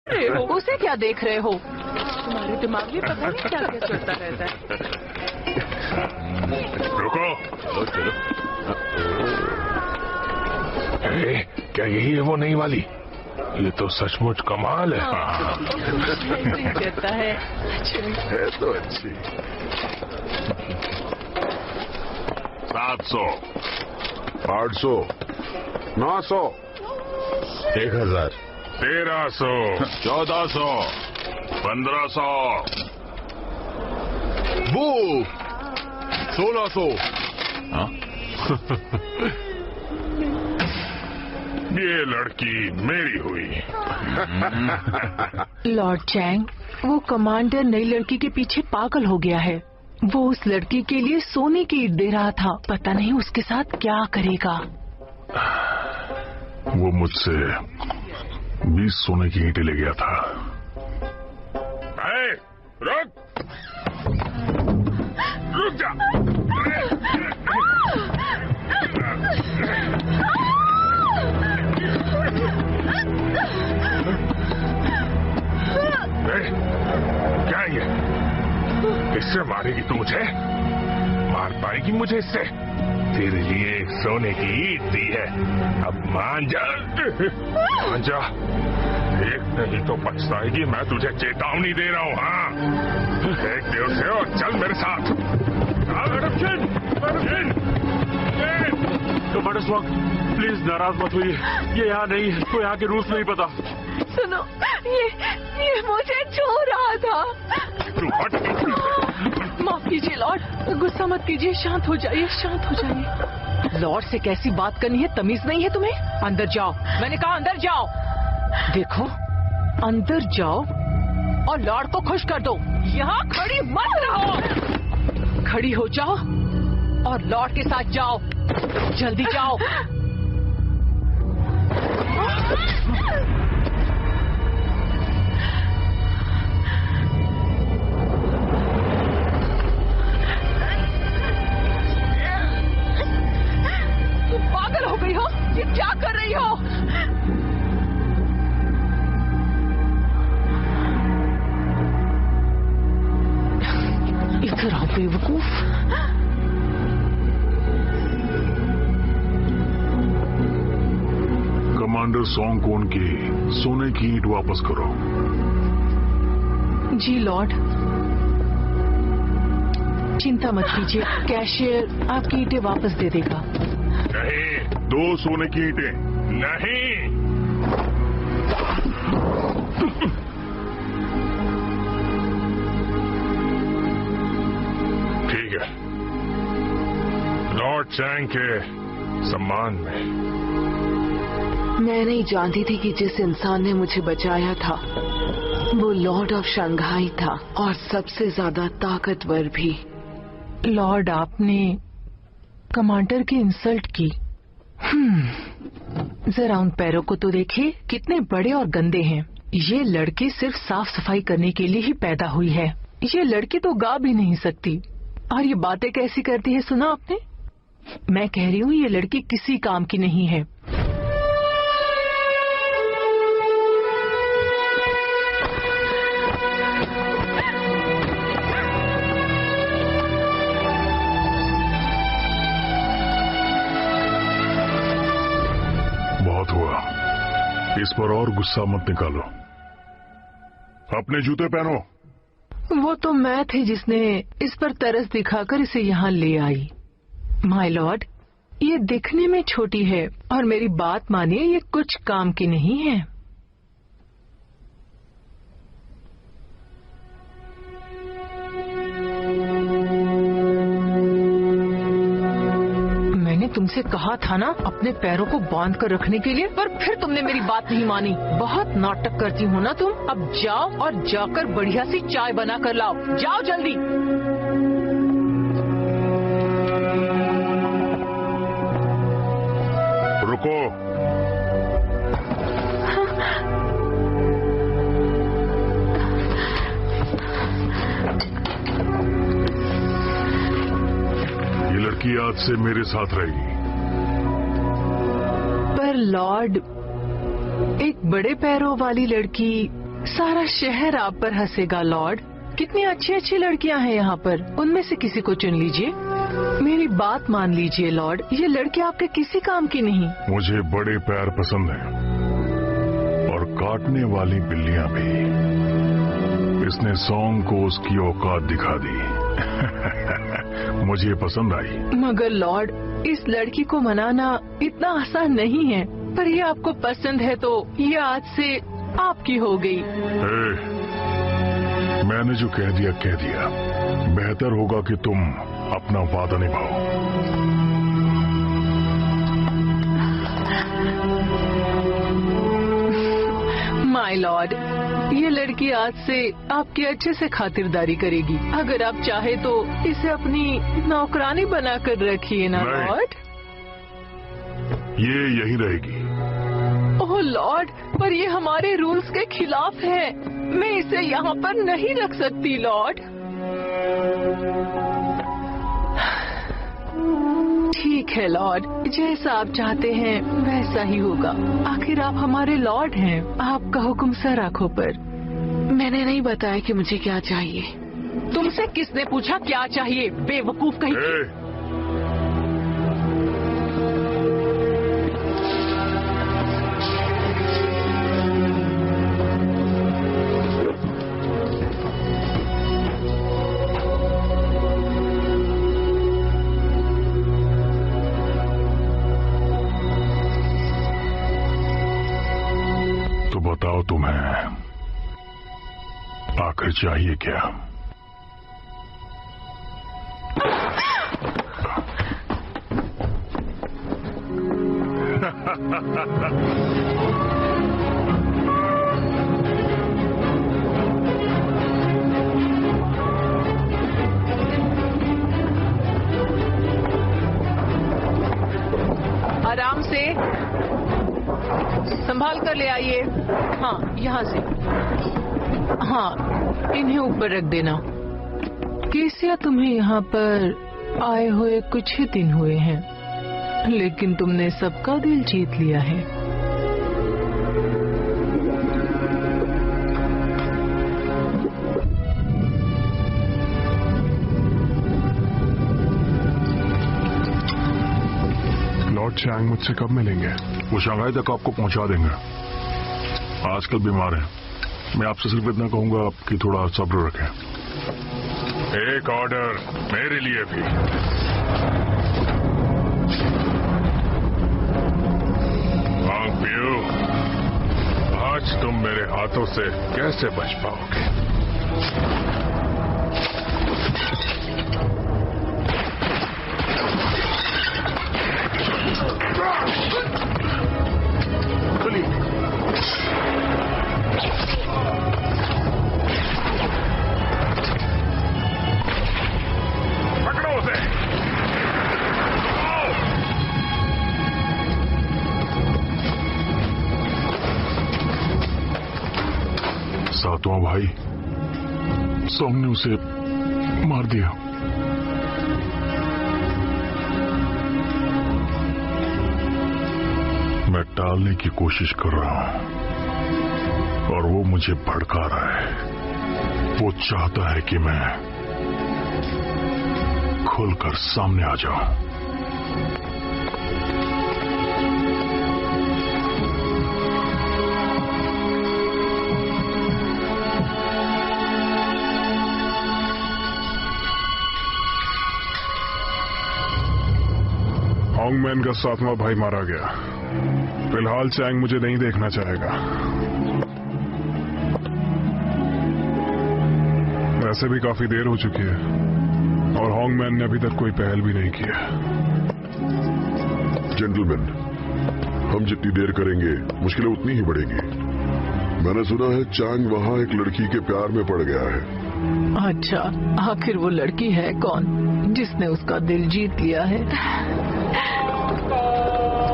रहे हो? उसे क्या देख रहे हो? तुम्हारे दिमाग में पता नहीं क्या क्या चलता रहता है। रुको। चलो। क्या यही है वो नई वाली? ये तो सचमुच कमाल है। ऐसे ही कहता है। है तो अच्छी। 700, 800, 900, 1000, 1300, 1400, 1500, वो 1600। हाँ? ये लड़की मेरी हुई। लॉर्ड चैंग, वो कमांडर नई लड़की के पीछे पागल हो गया है। वो उस लड़की के लिए सोने की ईंट दे रहा था। पता नहीं उसके साथ क्या करेगा। वो मुझसे 20 सोने की ईंटें ले गया था। रुक जा। क्या ये? इससे मारेगी तू मुझे? मार पाएगी मुझे इससे? तेरे लिए सोने की ईंट दी है, अब मान जा। मान जा। एक नहीं तो पछताएगी। मैं तुझे चेतावनी दे रहा हूँ। हाँ, एक देर से और चल मेरे साथ। कमांडर स्वांग, प्लीज नाराज मत होइए। ये यहाँ नहीं है, तो यहाँ के रूल्स नहीं पता। सुनो, ये मुझे छू रहा था। तू हट। माफ कीजिए लॉर्ड, गुस्सा मत कीजिए। शांत हो जाइए, शांत हो जाइए। लॉर्ड से कैसी बात करनी है? तमीज नहीं है तुम्हें? अंदर जाओ। मैंने कहा अंदर जाओ। देखो, अंदर जाओ और लॉर्ड को खुश कर दो। यहाँ खड़ी मत रहो। खड़ी हो जाओ और लॉर्ड के साथ जाओ। जल्दी जाओ। तुम पागल हो गई हो? ये क्या कर रही हो? इधर आओ बेवकूफ। कमांडर सोंग कोन की सोने की ईंट वापस करो। जी लॉर्ड। चिंता मत कीजिए, कैशियर आपकी ईंटें वापस दे देगा। नहीं, 2 सोने की ईंटें नहीं। ठीक है, लॉर्ड चैंग के सम्मान में। मैं नहीं जानती थी कि जिस इंसान ने मुझे बचाया था वो लॉर्ड ऑफ शंघाई था, और सबसे ज्यादा ताकतवर भी। लॉर्ड, आपने कमांडर की इंसल्ट की। जरा उन पैरों को तो देखिए, कितने बड़े और गंदे हैं। ये लड़की सिर्फ साफ सफाई करने के लिए ही पैदा हुई है। ये लड़की तो गा भी नहीं सकती, और ये बातें कैसी करती है? सुना आपने? मैं कह रही हूँ ये लड़की किसी काम की नहीं है। बहुत हुआ, इस पर और गुस्सा मत निकालो। अपने जूते पहनो। वो तो मैं थी जिसने इस पर तरस दिखाकर इसे यहाँ ले आई। माय लॉर्ड, ये दिखने में छोटी है, और मेरी बात मानिए, ये कुछ काम की नहीं है। मैंने तुमसे कहा था ना अपने पैरों को बांध कर रखने के लिए, पर फिर तुमने मेरी बात नहीं मानी। बहुत नाटक करती हो ना तुम। अब जाओ और जाकर बढ़िया सी चाय बना कर लाओ। जाओ जल्दी। रुको। ये लड़की आज से मेरे साथ रहेगी। पर लॉर्ड, एक बड़े पैरों वाली लड़की सारा शहर आप पर हंसेगा लॉर्ड। कितनी अच्छी अच्छी लड़कियां हैं यहाँ पर, उनमें से किसी को चुन लीजिए। मेरी बात मान लीजिए लॉर्ड, ये लड़की आपके किसी काम की नहीं। मुझे बड़े पैर पसंद हैं और काटने वाली बिल्लियां भी। इसने सॉन्ग को उसकी औकात दिखा दी। मुझे पसंद आई। मगर लॉर्ड, इस लड़की को मनाना इतना आसान नहीं है, पर ये आपको पसंद है तो ये आज से आपकी हो गई। मैंने जो कह दिया। बेहतर होगा कि तुम अपना वादा निभाओ। माय लॉर्ड, ये लड़की आज से आपकी अच्छे से खातिरदारी करेगी। अगर आप चाहे तो इसे अपनी नौकरानी बनाकर रखिए ना नहीं। लॉर्ड। ये यही रहेगी। ओह लॉर्ड, पर ये हमारे रूल्स के खिलाफ है। मैं इसे यहाँ पर नहीं रख सकती लॉर्ड। ठीक है लॉर्ड, जैसा आप चाहते हैं वैसा ही होगा। आखिर आप हमारे लॉर्ड हैं। आपका हुक्म सर आंखों पर। मैंने नहीं बताया कि मुझे क्या चाहिए। तुमसे किसने पूछा क्या चाहिए, बेवकूफ कहीं। बताओ तुम्हें आखिर चाहिए क्या? आराम से संभाल कर ले आइए। हाँ, यहाँ से। हाँ, इन्हें ऊपर रख देना। केसिया, तुम्हें यहाँ पर आए हुए कुछ ही दिन हुए हैं, लेकिन तुमने सबका दिल जीत लिया है। लॉर्ड चैंग मुझसे कब मिलेंगे? वो शंघाई तक आपको पहुंचा देंगे। आजकल बीमार हैं। मैं आपसे सिर्फ इतना कहूंगा कि थोड़ा सब्र रखें। एक ऑर्डर मेरे लिए भी। हांग पियो, आज तुम मेरे हाथों से कैसे बच पाओगे? सातवां भाई सोंग ने उसे मार दिया। मैं टालने की कोशिश कर रहा हूं और वो मुझे भड़का रहा है। वो चाहता है कि मैं खुलकर सामने आ जाऊं। हॉन्गमैन का सातवां भाई मारा गया। फिलहाल चैंग मुझे नहीं देखना चाहेगा। वैसे भी काफी देर हो चुकी है और हॉन्गमैन ने अभी तक कोई पहल भी नहीं किया। जेंटलमैन, हम जितनी देर करेंगे मुश्किलें उतनी ही बढ़ेगी। मैंने सुना है चैंग वहाँ एक लड़की के प्यार में पड़ गया है। अच्छा, आखिर वो लड़की है कौन जिसने उसका दिल जीत लिया है?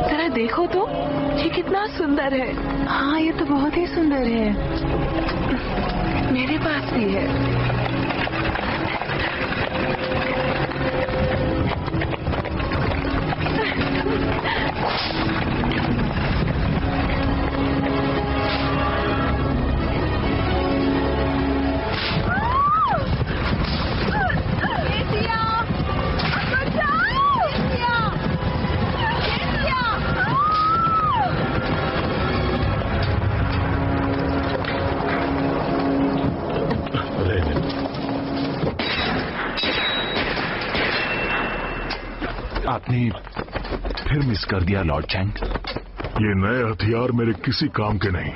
जरा देखो तो, ये कितना सुंदर है। हाँ, ये तो बहुत ही सुंदर है। मेरे पास भी है। आपने फिर मिस कर दिया लॉर्ड चैंग। ये नए हथियार मेरे किसी काम के नहीं।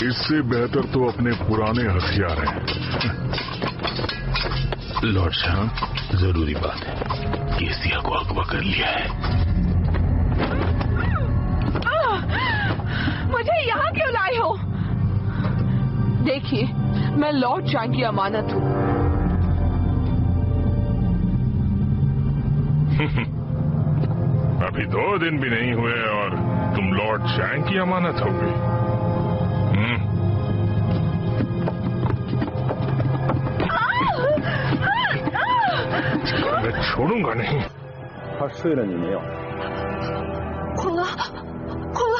इससे बेहतर तो अपने पुराने हथियार हैं। लॉर्ड शाम, जरूरी बात है, केसिया को अगवा कर लिया है। मुझे यहाँ क्यों लाए हो? देखिए, मैं लॉर्ड चैंग की अमानत हूँ। अभी 2 दिन भी नहीं हुए और तुम लॉर्ड चैंग की अमानत हो गई। मैं छोड़ूंगा नहीं। 他睡了你没有？空了，空了，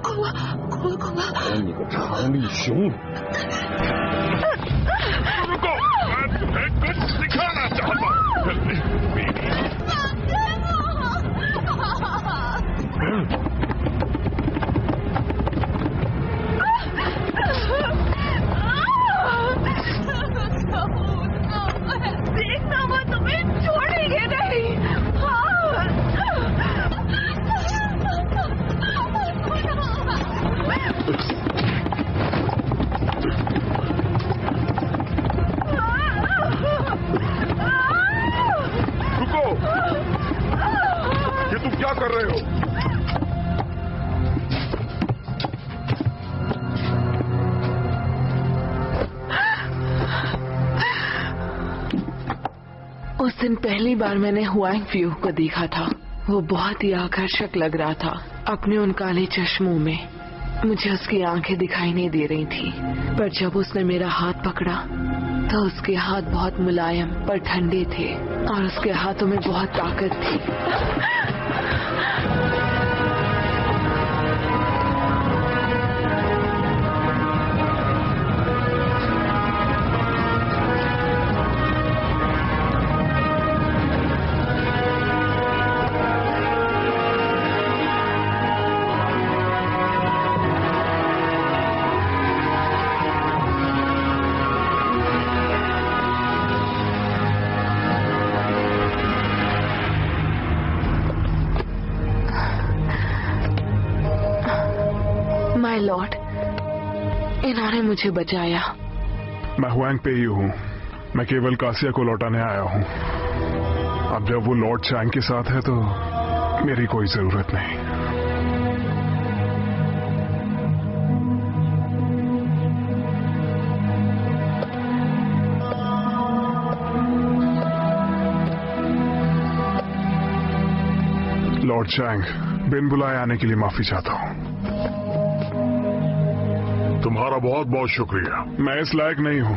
空了，空了，空了！我你个长臂熊！ रुको, मैं तुम्हें कुछ सिखाना चाहता देखना, मैं तुम्हें छोड़ेंगे नहीं। रुको, ये तुम क्या कर रहे हो? उस दिन पहली बार मैंने हुआंग फ्यू को देखा था। वो बहुत ही आकर्षक लग रहा था अपने उन काले चश्मों में। मुझे उसकी आंखें दिखाई नहीं दे रही थी, पर जब उसने मेरा हाथ पकड़ा तो उसके हाथ बहुत मुलायम पर ठंडे थे और उसके हाथों में बहुत ताकत थी। माय लॉर्ड, इन्होंने मुझे बचाया। मैं हुआंग पे ही हूँ। मैं केवल कासिया को लौटाने आया हूँ। अब जब वो लॉर्ड चैंग के साथ है तो मेरी कोई जरूरत नहीं। लॉर्ड चैंग, बिन बुलाए आने के लिए माफी चाहता हूँ। तुम्हारा बहुत बहुत शुक्रिया। मैं इस लायक नहीं हूँ,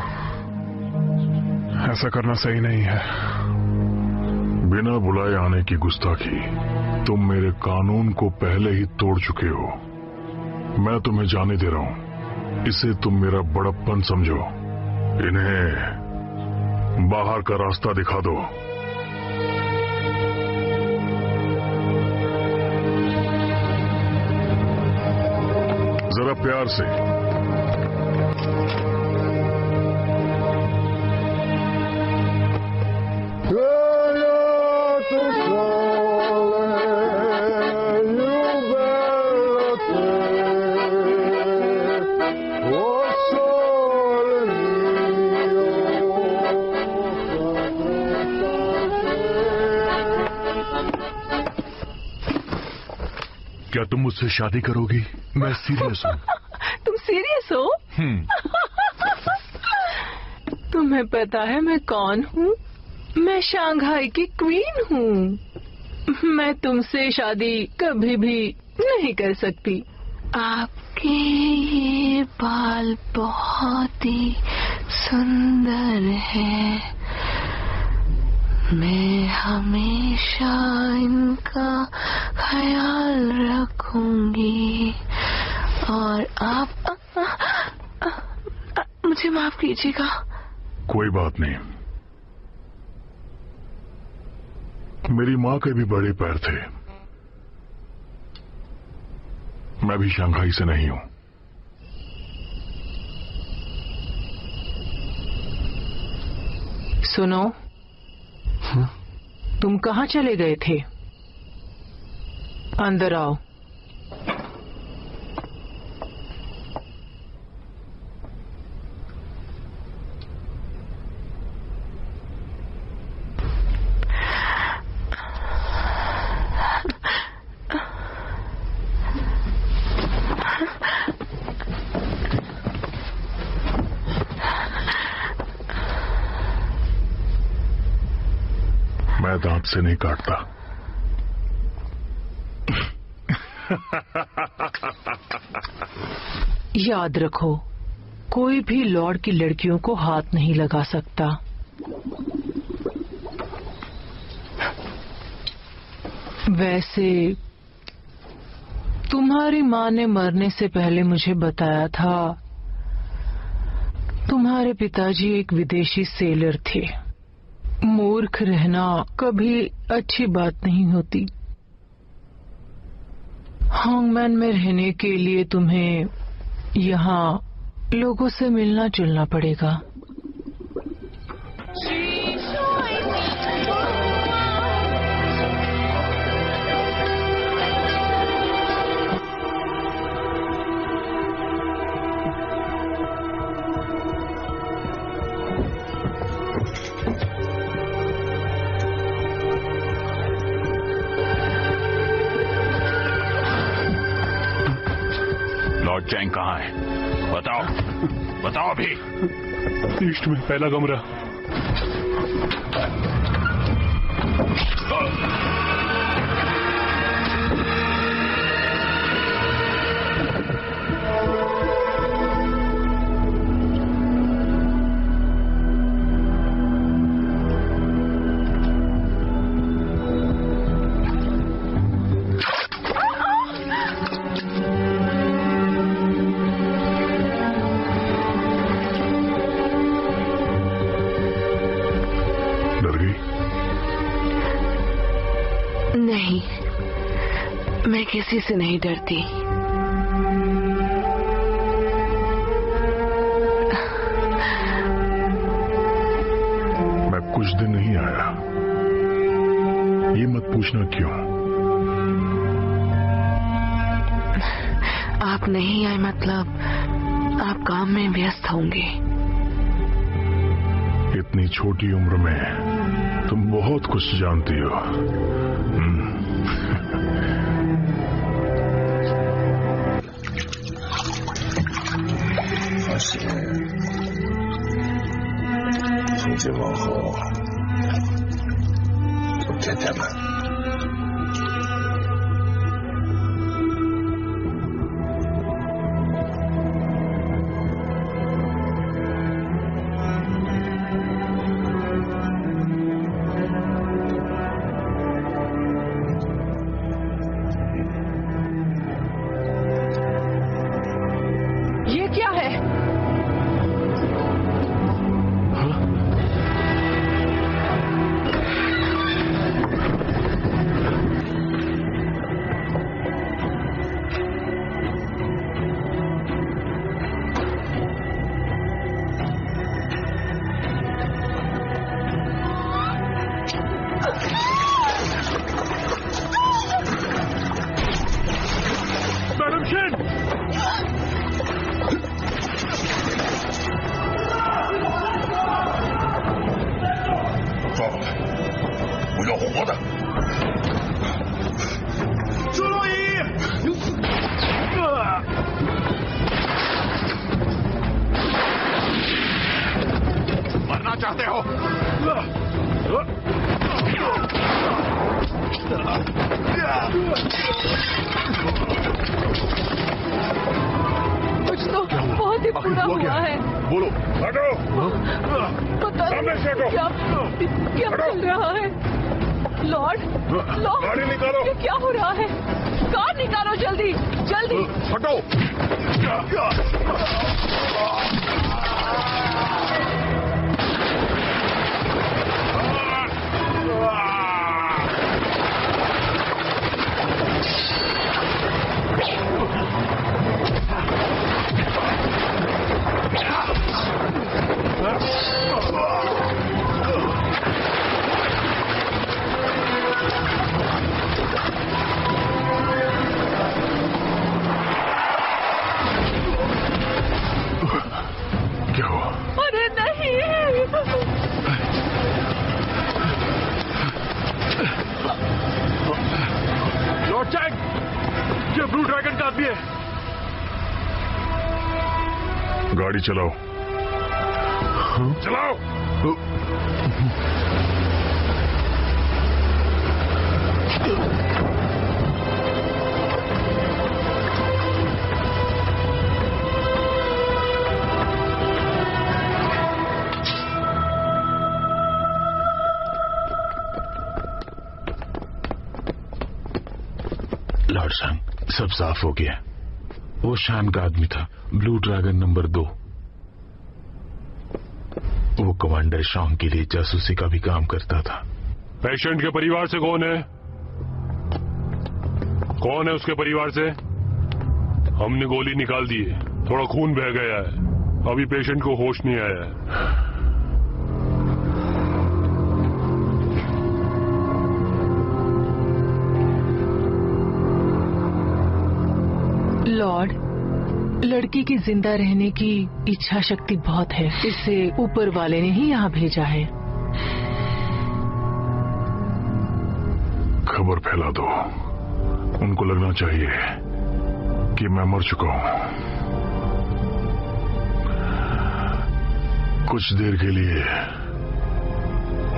ऐसा करना सही नहीं है। बिना बुलाए आने की गुस्ताखी, तुम मेरे कानून को पहले ही तोड़ चुके हो। मैं तुम्हें जाने दे रहा हूँ, इसे तुम मेरा बड़प्पन समझो। इन्हें बाहर का रास्ता दिखा दो। जरा प्यार से। क्या तुम मुझसे शादी करोगी? मैं सीरियस हूँ। तुम सीरियस हो? तुम्हें पता है मैं कौन हूँ? मैं शंघाई की क्वीन हूँ। मैं तुमसे शादी कभी भी नहीं कर सकती। आपके ये बाल बहुत ही सुंदर हैं। मैं हमेशा इनका ख्याल रखूंगी। और आप मुझे माफ कीजिएगा। कोई बात नहीं। मेरी माँ के भी बड़े पैर थे। मैं भी शंघाई से नहीं हूं। सुनो, तुम कहाँ चले गए थे? अंदर आओ। मैं दांत से नहीं काटता। याद रखो, कोई भी लॉर्ड की लड़कियों को हाथ नहीं लगा सकता। वैसे तुम्हारी माँ ने मरने से पहले मुझे बताया था, तुम्हारे पिताजी एक विदेशी सेलर थे। मूर्ख रहना कभी अच्छी बात नहीं होती। हांगमैन में रहने के लिए तुम्हें यहाँ लोगों से मिलना जुलना पड़ेगा। लॉर्ड चैंग कहाँ है? बताओ, बताओ अभी। ईस्ट में पहला कमरा। नहीं, मैं किसी से नहीं डरती। मैं कुछ दिन नहीं आया, ये मत पूछना क्यों। आप नहीं आए मतलब आप काम में व्यस्त होंगे। इतनी छोटी उम्र में तुम बहुत कुछ जानती हो।从今往后就天天来。ये क्या है? Madam Shane! 放过来，我要活的。朱洛伊！मरना चाहते हो? कुछ तो बहुत ही बुरा हुआ है। बोलो। हटो! पता सामने से हटो। क्या चल रहा है? लॉर्ड, लॉर्ड, गाड़ी निकालो। ये क्या हो रहा है? कार निकालो जल्दी, जल्दी। हटो। ये ब्लू ड्रैगन का आदमी है। गाड़ी चलाओ। चलाओ। लॉर्ड शान, सब साफ हो गया। वो शान का आदमी था, ब्लू ड्रैगन नंबर 2। वो कमांडर शॉन्ग के लिए जासूसी का भी काम करता था। पेशेंट के परिवार से कौन है? कौन है उसके परिवार से? हमने गोली निकाल दी है, थोड़ा खून बह गया है, अभी पेशेंट को होश नहीं आया है। लॉर्ड, लड़की की जिंदा रहने की इच्छा शक्ति बहुत है, इसे ऊपर वाले ने ही यहाँ भेजा है। खबर फैला दो, उनको लगना चाहिए कि मैं मर चुका हूं। कुछ देर के लिए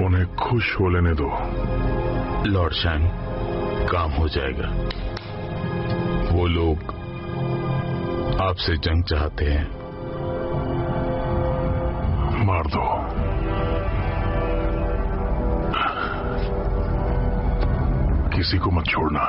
उन्हें खुश हो लेने दो। लॉर्ड शान, काम हो जाएगा। वो लोग आपसे जंग चाहते हैं। मार दो। किसी को मत छोड़ना।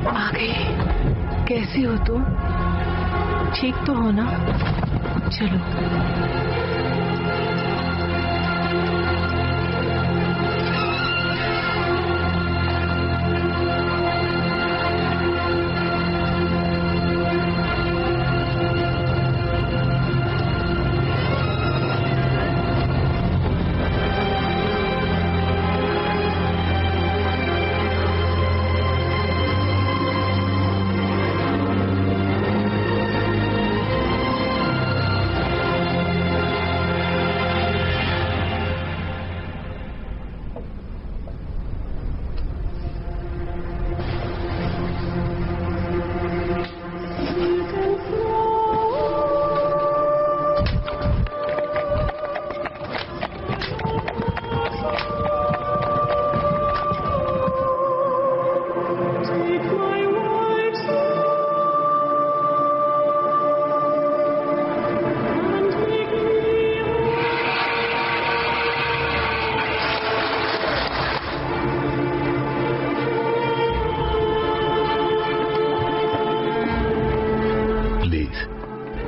आ गई। कैसी हो तुम? ठीक तो हो ना? चलो।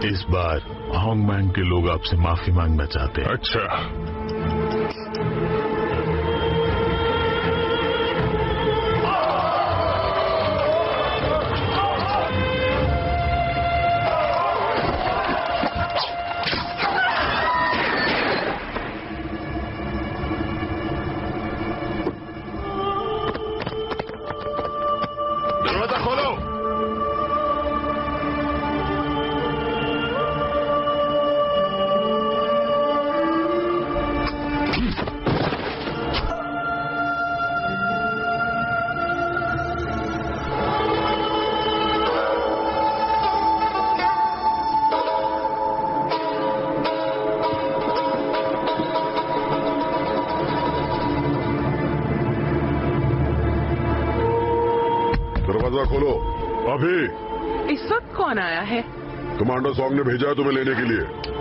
इस बार होंगमैंग के लोग आपसे माफी मांगना चाहते हैं। अच्छा, दरवाजा खोलो। दरवाजा खोलो अभी। इस वक्त कौन आया है? कमांडर सॉन्ग ने भेजा है तुम्हें लेने के लिए।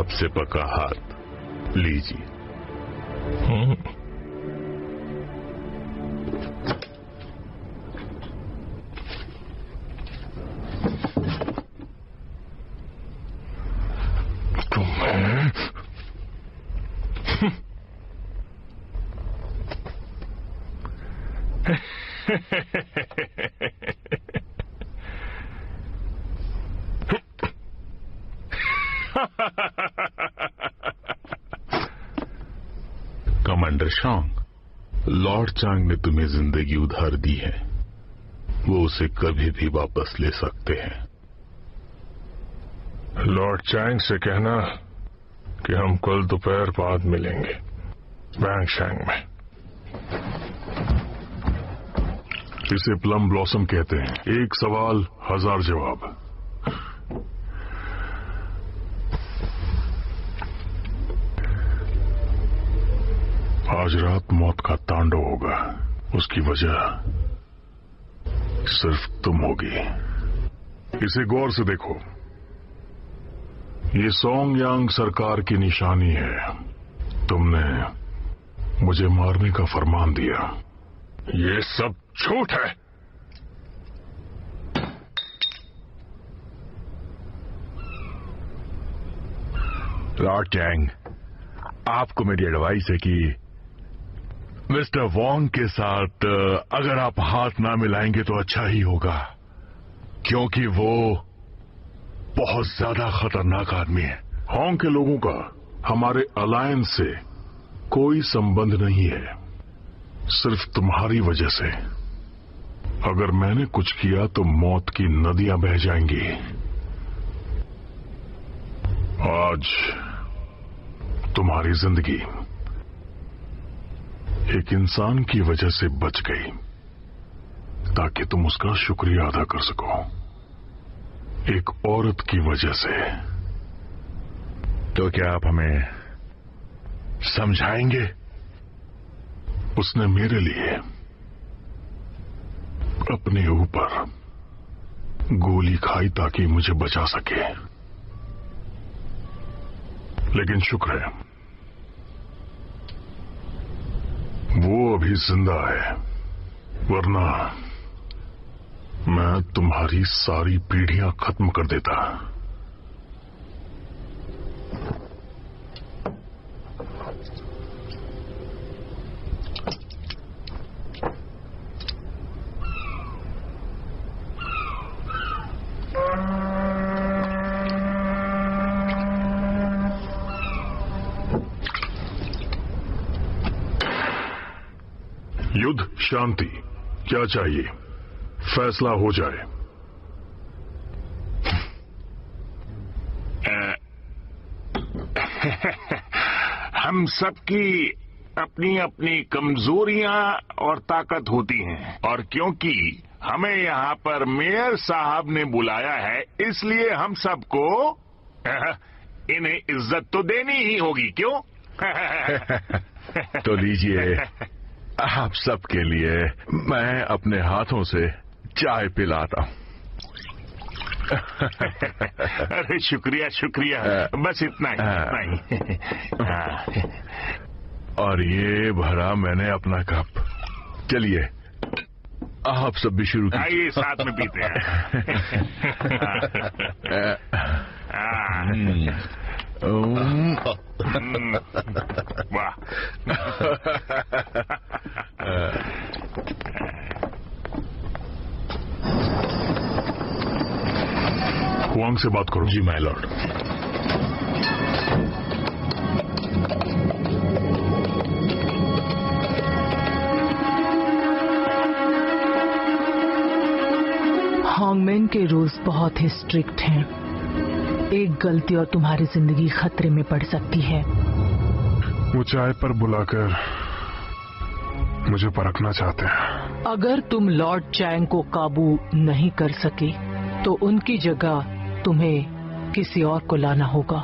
साहब से पका हाथ लीजिए। कमांडर शॉन्ग, लॉर्ड चांग ने तुम्हें जिंदगी उधार दी है, वो उसे कभी भी वापस ले सकते हैं। लॉर्ड चैंग से कहना कि हम कल दोपहर बाद मिलेंगे वैंगशैंग में। इसे प्लम ब्लॉसम कहते हैं, एक सवाल 1000 जवाब। आज रात मौत का तांडव होगा, उसकी वजह सिर्फ तुम होगी। इसे गौर से देखो, ये सोंग यांग सरकार की निशानी है। तुमने मुझे मारने का फरमान दिया। ये सब झूठ है। लॉर्ड चैंग, आपको मेरी एडवाइस है कि मिस्टर वॉन्ग के साथ अगर आप हाथ ना मिलाएंगे तो अच्छा ही होगा, क्योंकि वो बहुत ज्यादा खतरनाक आदमी है। होंग के लोगों का हमारे अलायंस से कोई संबंध नहीं है, सिर्फ तुम्हारी वजह से। अगर मैंने कुछ किया तो मौत की नदियां बह जाएंगी। आज तुम्हारी जिंदगी एक इंसान की वजह से बच गई, ताकि तुम उसका शुक्रिया अदा कर सको। एक औरत की वजह से। तो क्या आप हमें समझाएंगे? उसने मेरे लिए अपने ऊपर गोली खाई ताकि मुझे बचा सके, लेकिन शुक्र है वो अभी जिंदा है, वरना मैं तुम्हारी सारी पीढ़ियां खत्म कर देता। युद्ध, शांति, क्या चाहिए? फैसला हो जाए। हम सबकी अपनी अपनी कमजोरियां और ताकत होती हैं, और क्योंकि हमें यहाँ पर मेयर साहब ने बुलाया है, इसलिए हम सबको इन्हें इज्जत तो देनी ही होगी, क्यों? तो लीजिए, आप सबके लिए मैं अपने हाथों से चाय पिलाता हूं। अरे शुक्रिया शुक्रिया, बस इतना ही। और ये भरा मैंने अपना कप। चलिए आप सब भी शुरू कीजिए। आइए साथ में पीते हैं। वाह। हुआंग से बात करो। जी माय लॉर्ड। हांगमेन के रूल्स बहुत ही स्ट्रिक्ट हैं। एक गलती और तुम्हारी जिंदगी खतरे में पड़ सकती है। वो चाय पर बुलाकर मुझे परखना चाहते हैं। अगर तुम लॉर्ड चैंग को काबू नहीं कर सके तो उनकी जगह तुम्हें किसी और को लाना होगा।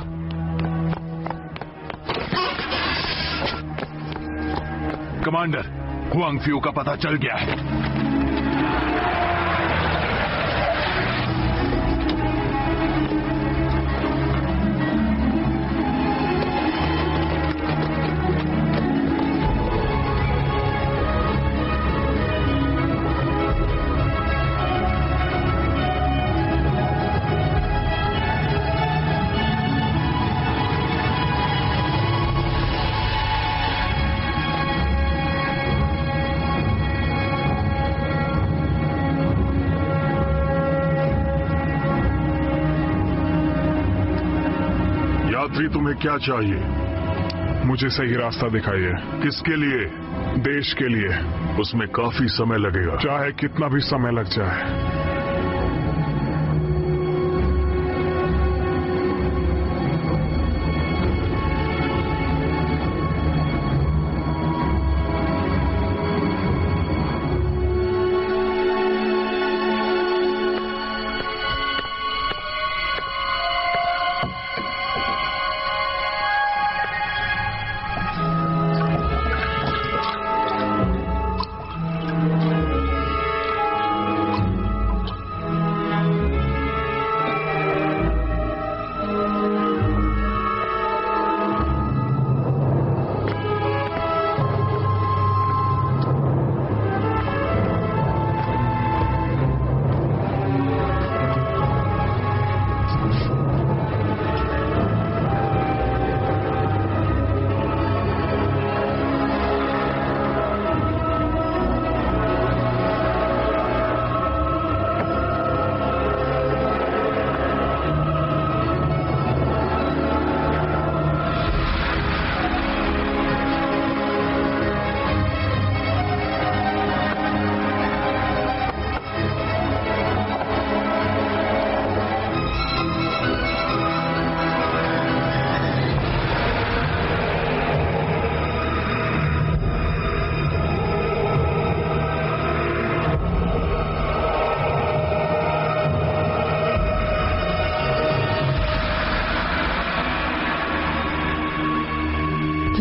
कमांडर, हुआंग फ्यू का पता चल गया है। मंत्री तुम्हें क्या चाहिए? मुझे सही रास्ता दिखाइए। किसके लिए? देश के लिए। उसमें काफी समय लगेगा। चाहे कितना भी समय लग जाए।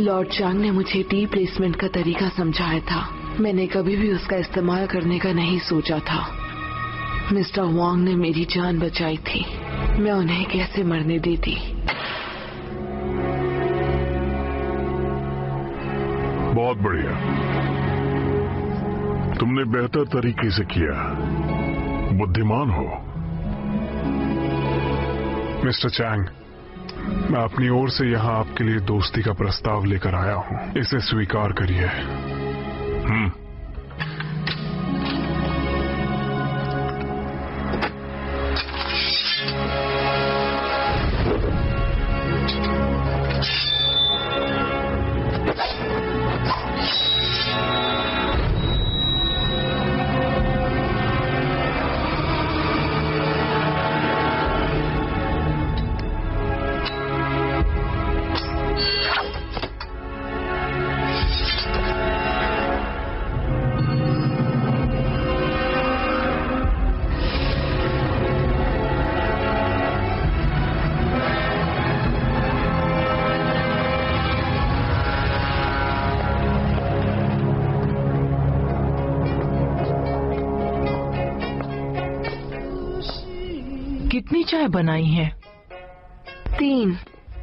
लॉर्ड चांग ने मुझे टी प्लेसमेंट का तरीका समझाया था। मैंने कभी भी उसका इस्तेमाल करने का नहीं सोचा था। मिस्टर वांग ने मेरी जान बचाई थी। मैं उन्हें कैसे मरने देती? बहुत बढ़िया, तुमने बेहतर तरीके से किया। बुद्धिमान हो। मिस्टर चैंग, मैं अपनी ओर से यहाँ आपके लिए दोस्ती का प्रस्ताव लेकर आया हूँ। इसे स्वीकार करिए। कितनी चाय बनाई है? 3।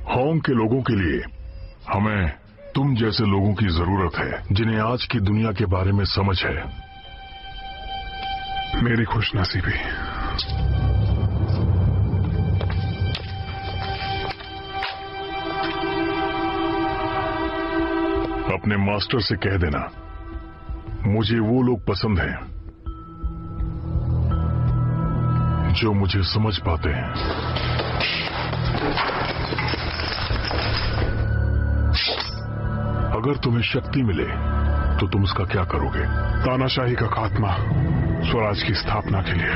होंग के लोगों के लिए हमें तुम जैसे लोगों की जरूरत है, जिन्हें आज की दुनिया के बारे में समझ है। मेरी खुशनसीबी। अपने मास्टर से कह देना मुझे वो लोग पसंद हैं जो मुझे समझ पाते हैं। अगर तुम्हें शक्ति मिले तो तुम उसका क्या करोगे? तानाशाही का खात्मा, स्वराज की स्थापना के लिए।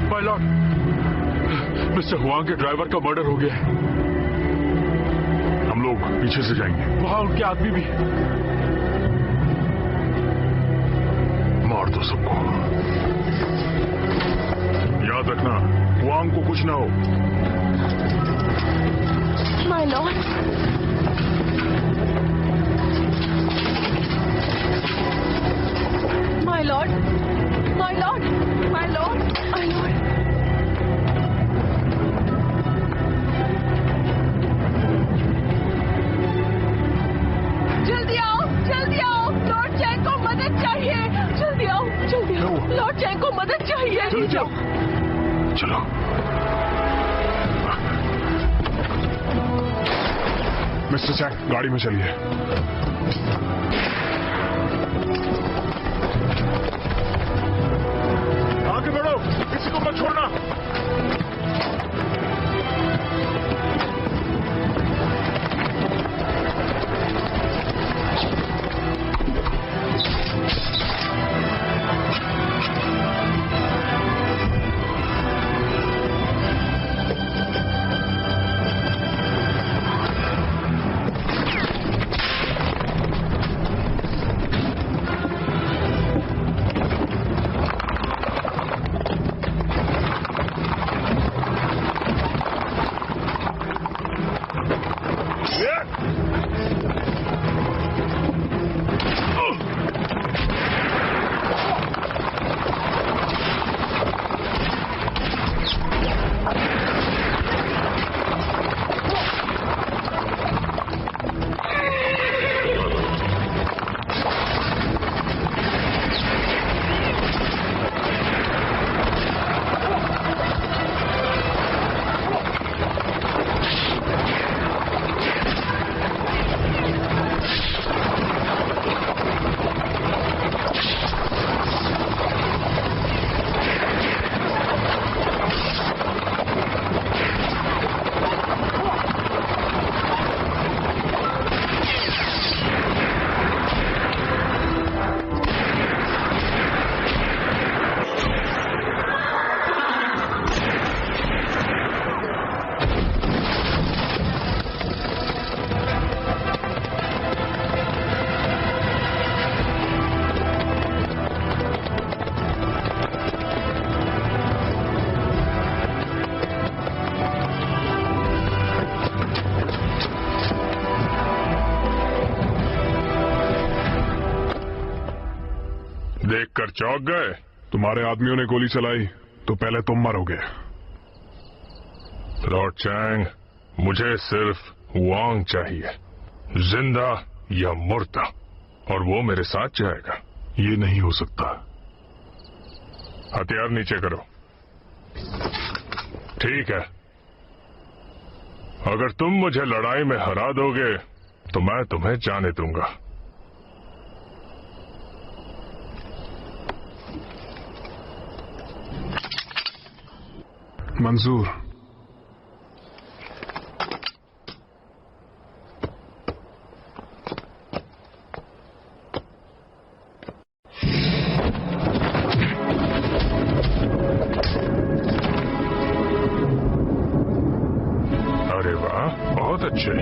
माय लॉर्ड, मिस्टर हुआंग के ड्राइवर का मर्डर हो गया है। हम लोग पीछे से जाएंगे। वहां उनके आदमी भी। मार दो सबको। याद रखना, हुआंग को कुछ ना हो। My Lord, my Lord, my Lord, my Lord, my Lord. जल्दी आओ, जल्दी आओ, लॉर्ड चैंग को मदद चाहिए। जल्दी आओ, जल्दी आओ, लॉर्ड चैंग को मदद चाहिए। जल्दी जाओ। चलो। मिस्टर चैंग, गाड़ी में चलिए। आगे बढ़ो, किसी को मत छोड़ना। देखकर चौंक गए? तुम्हारे आदमियों ने गोली चलाई तो पहले तुम मरोगे। लॉर्ड चैंग, मुझे सिर्फ वांग चाहिए, जिंदा या मुर्दा, और वो मेरे साथ जाएगा। ये नहीं हो सकता। हथियार नीचे करो। ठीक है, अगर तुम मुझे लड़ाई में हरा दोगे तो मैं तुम्हें जाने दूंगा। मंजूर। अरे वाह, बहुत अच्छे।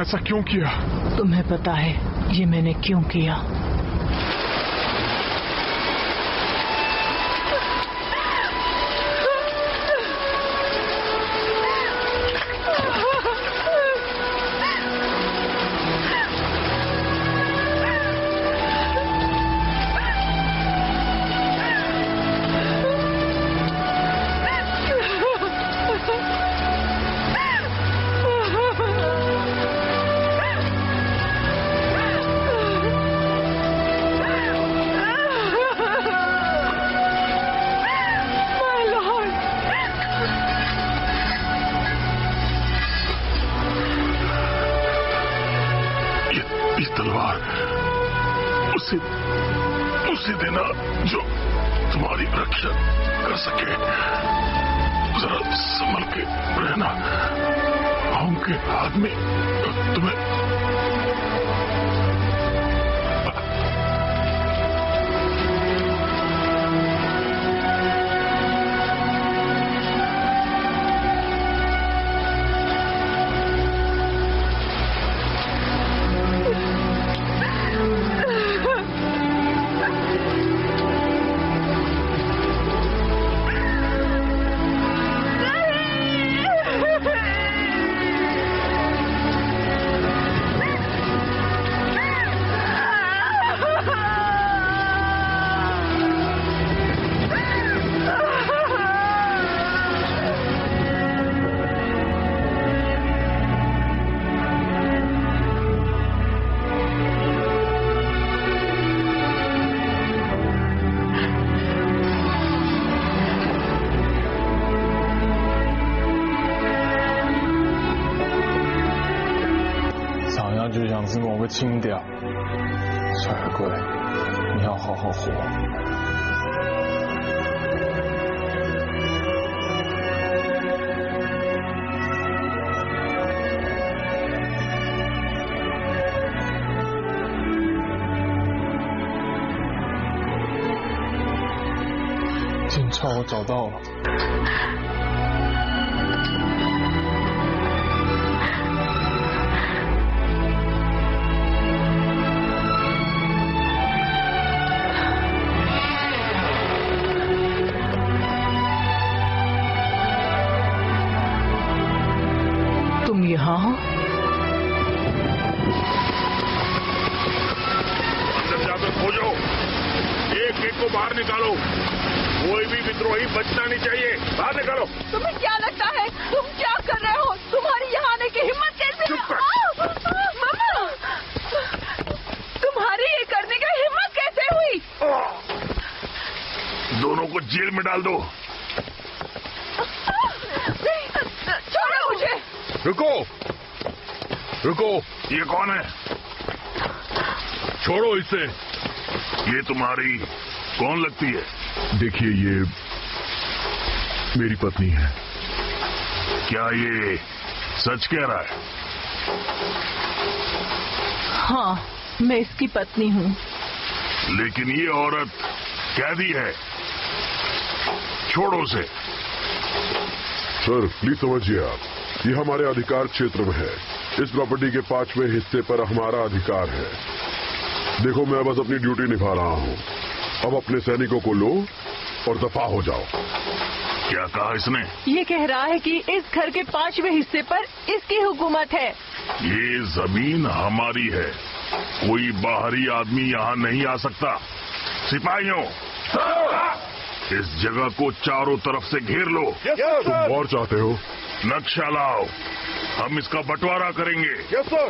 ऐसा क्यों किया? तुम्हें पता है ये मैंने क्यों किया? तलवार उसे देना जो तुम्हारी रक्षा कर सके। जरा संभल के रहना। के आदमी तुम्हें就像是某个清调，帅哥贵，你要好好活。金超我找到了。यहाँ अंदर जाकर खोजो, एक एक को बाहर निकालो, कोई भी विद्रोही बचना नहीं चाहिए, बाहर निकालो। तुम्हें क्या लगता है तुम क्या कर रहे हो? तुम्हारी यहाँ आने की हिम्मत कैसे? चुप कर। मामा, तुम्हारी ये करने की हिम्मत कैसे हुई? दोनों को जेल में डाल दो। छोड़ो मुझे। रुको, रुको, ये कौन है? छोड़ो इसे। ये तुम्हारी कौन लगती है? देखिए, ये मेरी पत्नी है। क्या ये सच कह रहा है? हाँ, मैं इसकी पत्नी हूँ। लेकिन ये औरत कैदी है, छोड़ो उसे। सर प्लीज समझिए, आप ये हमारे अधिकार क्षेत्र में है। इस प्रॉपर्टी के 5वें हिस्से पर हमारा अधिकार है। देखो, मैं बस अपनी ड्यूटी निभा रहा हूँ। अब अपने सैनिकों को लो और दफा हो जाओ। क्या कहा इसने? ये कह रहा है कि इस घर के 5वें हिस्से पर इसकी हुकूमत है। ये जमीन हमारी है, कोई बाहरी आदमी यहाँ नहीं आ सकता। सिपाहियों, इस जगह को चारों तरफ से घेर लो। तुम और चाहते हो? नक्शा लाओ, हम इसका बंटवारा करेंगे। Yes sir.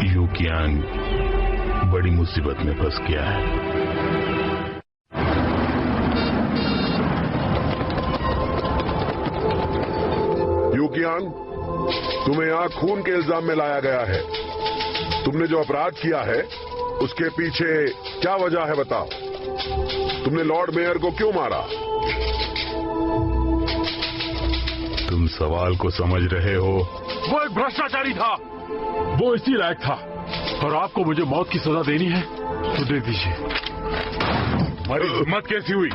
युकियांग बड़ी मुसीबत में फंस गया है। युकियांग, तुम्हें यहाँ खून के इल्जाम में लाया गया है। तुमने जो अपराध किया है उसके पीछे क्या वजह है, बताओ। तुमने लॉर्ड मेयर को क्यों मारा? तुम सवाल को समझ रहे हो? वो एक भ्रष्टाचारी था, वो इसी लायक था, और आपको मुझे मौत की सजा देनी है तो दे दीजिए। हमारी हिम्मत कैसी हुई?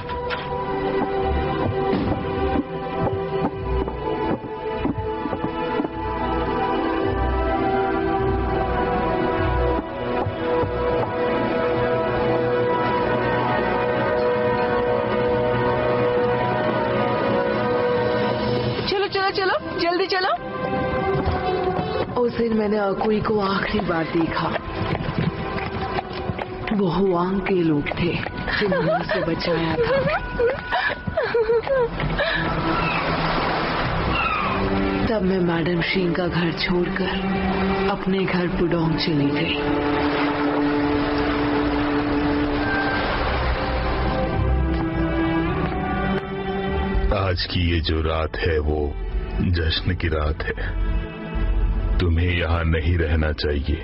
चलो चलो चलो, जल्दी चलो। उस दिन मैंने अकुई को आखिरी बार देखा। वो हुआंग के लोग थे जिन्होंने उसे बचाया था। तब मैं मैडम शीन का घर छोड़कर अपने घर पुडोंग चली गई। आज की ये जो रात है वो जश्न की रात है। तुम्हें यहाँ नहीं रहना चाहिए।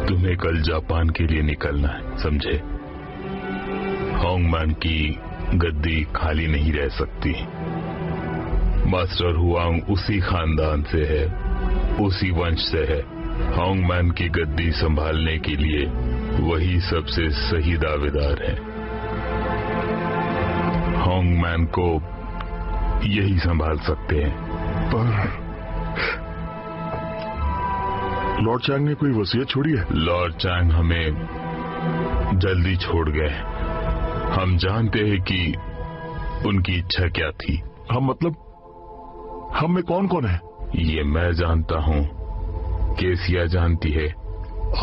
तुम्हें कल जापान के लिए निकलना है, समझे? होंगमैन की गद्दी खाली नहीं रह सकती। मास्टर हुआंग उसी खानदान से है, उसी वंश से है। होंगमैन की गद्दी संभालने के लिए वही सबसे सही दावेदार है। होंगमैन को यही संभाल सकते हैं। पर लॉर्ड चैंग ने कोई वसीयत छोड़ी है? लॉर्ड चैंग हमें जल्दी छोड़ गए। हम जानते हैं कि उनकी इच्छा क्या थी। हम मतलब हम में कौन कौन है? ये मैं जानता हूँ, केसिया जानती है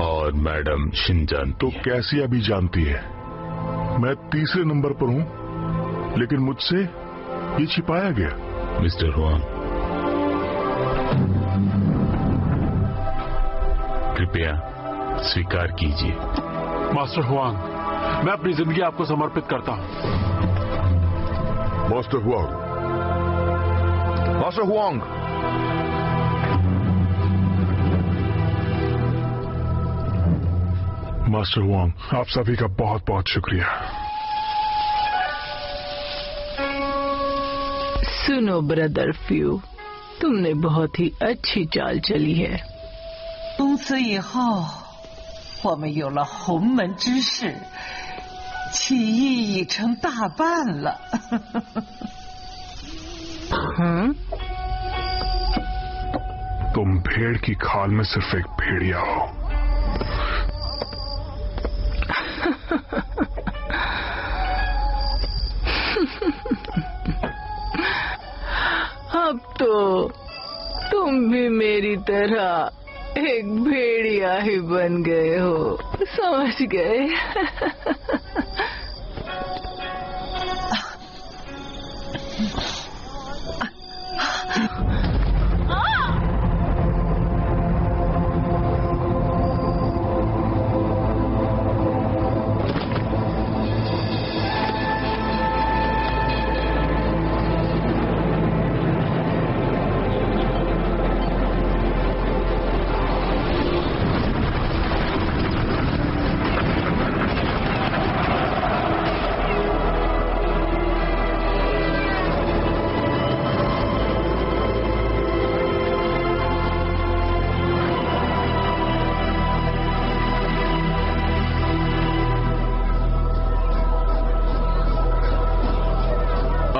और मैडम शिन जानती है। तो कैसिया भी जानती है। मैं तीसरे नंबर पर हूँ, लेकिन मुझसे ये छिपाया गया। मिस्टर हुआंग, कृपया स्वीकार कीजिए। मास्टर हुआंग, मैं अपनी जिंदगी आपको समर्पित करता हूँ। Master Huang, master Huang, master Huang, आप सभी का बहुत बहुत शुक्रिया। सुनो ब्रदर फ्यू, तुमने बहुत ही अच्छी चाल चली है। 从此以后，我们有了洪门之士，起义已成大半了。तुम भेड़ की खाल में सिर्फ एक भेड़िया हो। अब तो तुम भी मेरी तरह एक भेड़िया ही बन गए हो, समझ गए?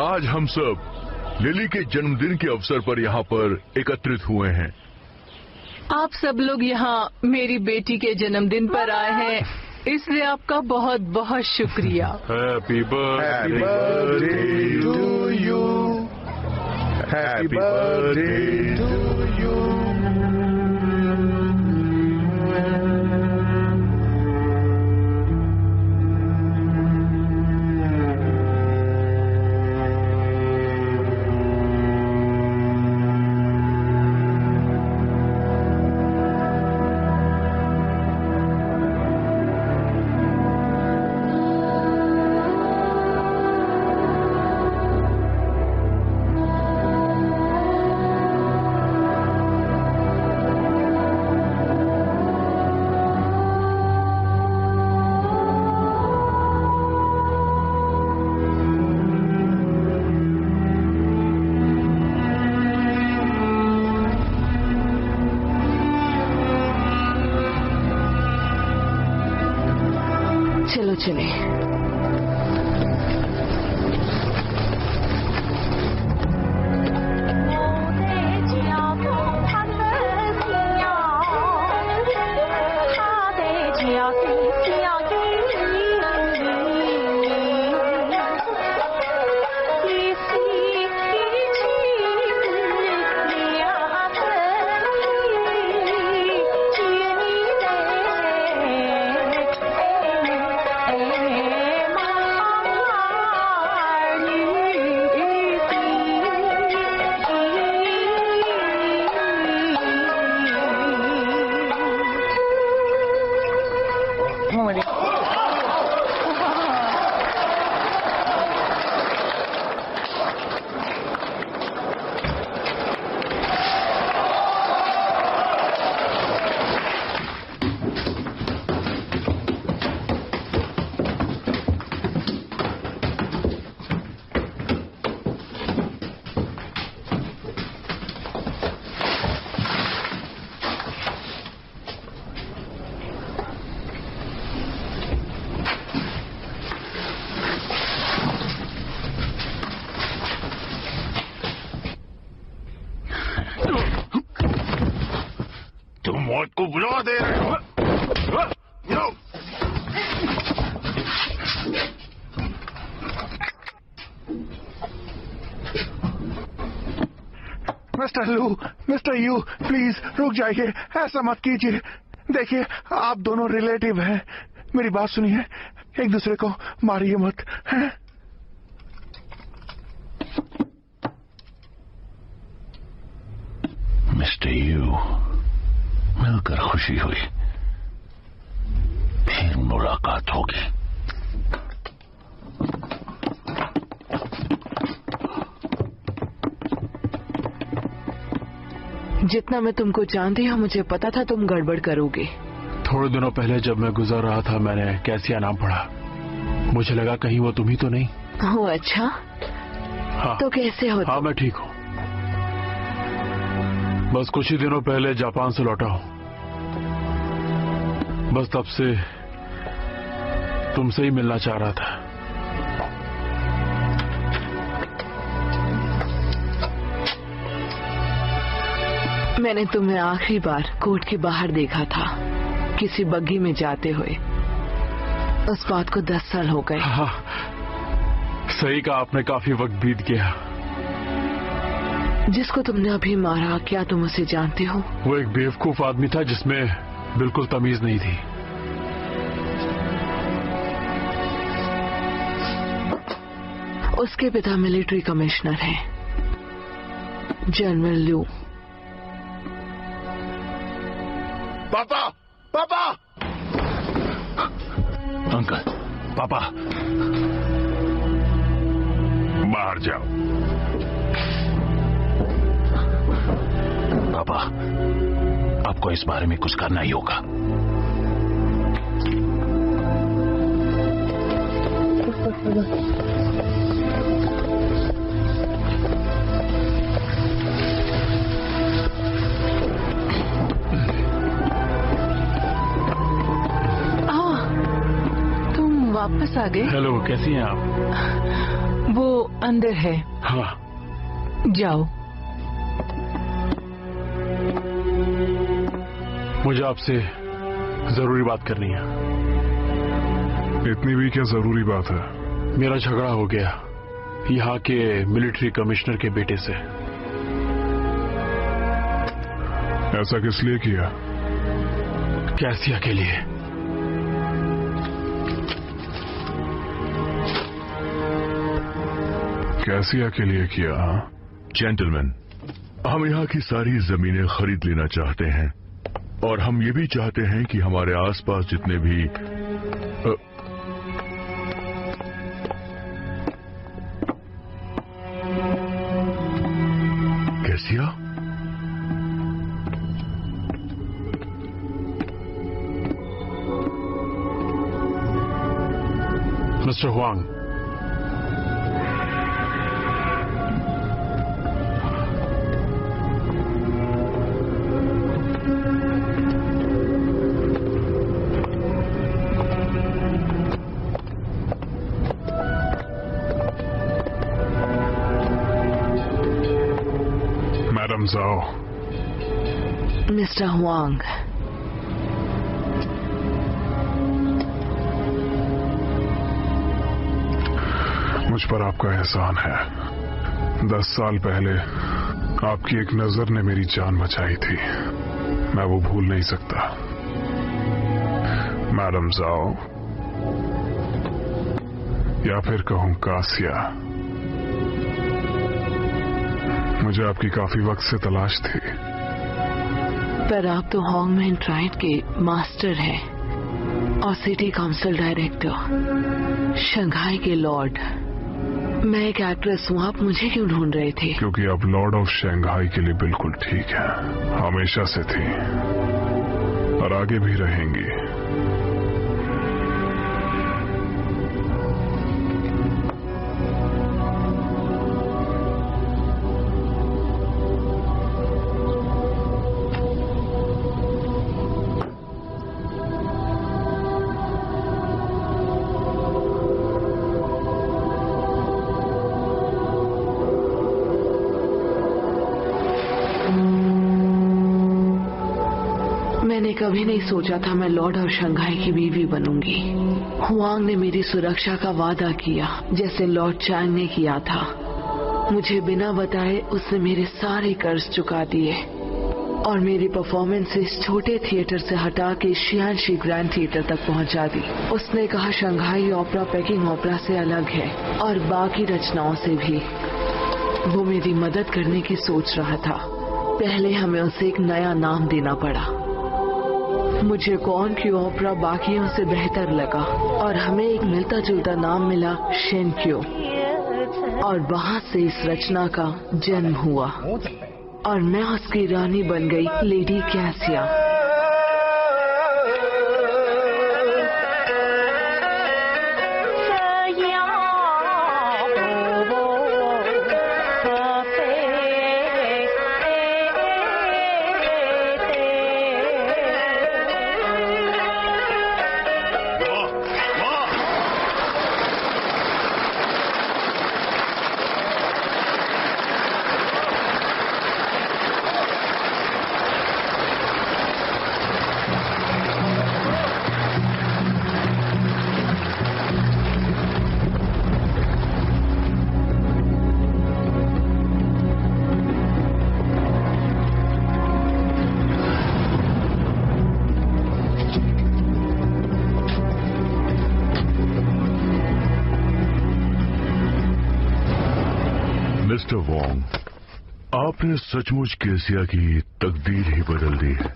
आज हम सब लिली के जन्मदिन के अवसर पर यहाँ पर एकत्रित हुए हैं। आप सब लोग यहाँ मेरी बेटी के जन्मदिन पर आए हैं, इसलिए आपका बहुत बहुत शुक्रिया। Happy birthday to you, happy birthday to you. चलो चले। धोखा दे रहे हो। मिस्टर यू प्लीज रुक जाइए, ऐसा मत कीजिए। देखिए आप दोनों रिलेटिव हैं, मेरी बात सुनिए, एक दूसरे को मारिए मत, हैं? मिस्टर यू, मिलकर खुशी हुई, फिर मुलाकात होगी। जितना मैं तुमको जानती हूँ, मुझे पता था तुम गड़बड़ करोगे। थोड़े दिनों पहले जब मैं गुजर रहा था, मैंने कैसिया नाम पढ़ा। मुझे लगा कहीं वो तुम ही तो नहीं। ओह अच्छा, हाँ। तो कैसे हो? हाँ मैं ठीक हूँ, बस कुछ ही दिनों पहले जापान से लौटा हूँ। बस तब से तुमसे ही मिलना चाह रहा था। मैंने तुम्हें आखिरी बार कोर्ट के बाहर देखा था, किसी बग्गी में जाते हुए। उस बात को 10 साल हो गए। हाँ, सही कहा आपने, काफी वक्त बीत गया। जिसको तुमने अभी मारा, क्या तुम उसे जानते हो? वो एक बेवकूफ आदमी था जिसमें बिल्कुल तमीज नहीं थी। उसके पिता मिलिट्री कमिश्नर हैं, जनरल लू। पापा, पापा! अंकल, पापा, बाहर जाओ। पापा, आपको इस बारे में कुछ करना ही होगा। वापस आ गए? हेलो, कैसी हैं आप? वो अंदर है। हाँ, जाओ। मुझे आपसे जरूरी बात करनी है। इतनी भी क्या जरूरी बात है? मेरा झगड़ा हो गया यहाँ के मिलिट्री कमिश्नर के बेटे से। ऐसा किस लिए किया? कैसिया के लिए। कैसिया के लिए किया? जेंटलमैन, हम यहाँ की सारी जमीनें खरीद लेना चाहते हैं और हम ये भी चाहते हैं कि हमारे आसपास जितने भी कैसिया? मिस्टर हुआंग, मैडम जाओ। मिस्टर हुआंग, मुझ पर आपका एहसान है। 10 साल पहले आपकी एक नजर ने मेरी जान बचाई थी, मैं वो भूल नहीं सकता। मैडम जाओ, या फिर कहूं कासिया, मुझे आपकी काफी वक्त से तलाश थी। पर आप तो होंगमैन ट्राइड के मास्टर हैं और सिटी काउंसिल डायरेक्टर, शंघाई के लॉर्ड। मैं एक एक्ट्रेस हूँ, आप मुझे क्यों ढूंढ रहे थे? क्योंकि आप लॉर्ड ऑफ शंघाई के लिए बिल्कुल ठीक है, हमेशा से थी और आगे भी रहेंगी। कभी नहीं सोचा था मैं लॉर्ड ऑफ शंघाई की बीवी बनूंगी। हुआंग ने मेरी सुरक्षा का वादा किया जैसे लॉर्ड चैंग ने किया था। मुझे बिना बताए उसने मेरे सारे कर्ज चुका दिए और मेरी परफॉर्मेंस इस छोटे थिएटर से हटा के शियानशी ग्रैंड थिएटर तक पहुंचा दी। उसने कहा शंघाई ओपेरा पेकिंग ओपेरा से अलग है और बाकी रचनाओं से भी। वो मेरी मदद करने की सोच रहा था। पहले हमें उसे एक नया नाम देना पड़ा। मुझे कौन की ओपेरा बाकियों से बेहतर लगा और हमें एक मिलता जुलता नाम मिला, शेनक्यो। और वहाँ से इस रचना का जन्म हुआ और मैं उसकी रानी बन गई, लेडी कैसिया। मिस्टर वोंग, आपने सचमुच केसिया की तकदीर ही बदल दी है।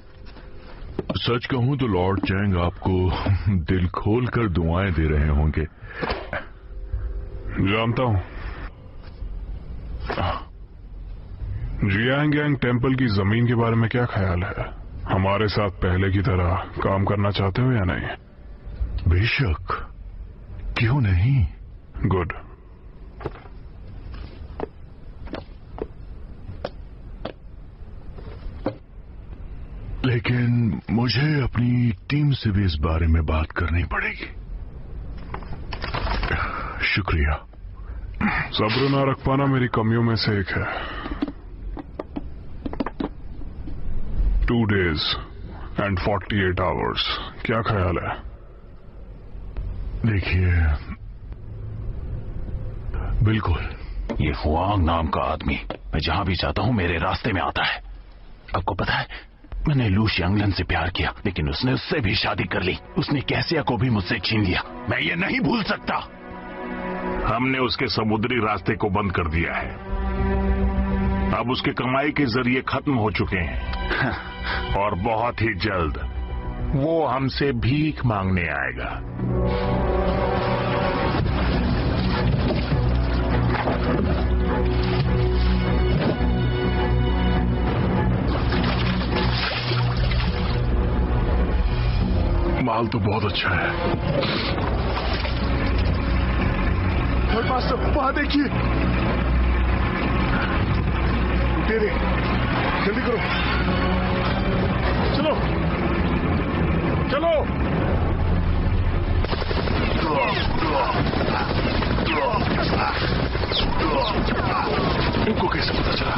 सच कहूं तो लॉर्ड चैंग आपको दिल खोलकर दुआएं दे रहे होंगे। जानता हूं। जियांग टेम्पल की जमीन के बारे में क्या ख्याल है? हमारे साथ पहले की तरह काम करना चाहते हो या नहीं? बेशक, क्यों नहीं। गुड। लेकिन मुझे अपनी टीम से भी इस बारे में बात करनी पड़ेगी। शुक्रिया। सब्र ना रख पाना मेरी कमियों में से एक है। 2 days and 48 hours, क्या ख्याल है? देखिए, बिल्कुल। ये हुआंग नाम का आदमी मैं जहां भी जाता हूं मेरे रास्ते में आता है। आपको पता है, मैंने लू शियांगलन से प्यार किया लेकिन उसने उससे भी शादी कर ली। उसने कैसिया को भी मुझसे छीन लिया। मैं ये नहीं भूल सकता। हमने उसके समुद्री रास्ते को बंद कर दिया है। अब उसके कमाई के जरिए खत्म हो चुके हैं और बहुत ही जल्द वो हमसे भीख मांगने आएगा। माल तो बहुत अच्छा है। वहां देखिए। दे दे, जल्दी करो। चलो चलो। इनको कैसे पता चला?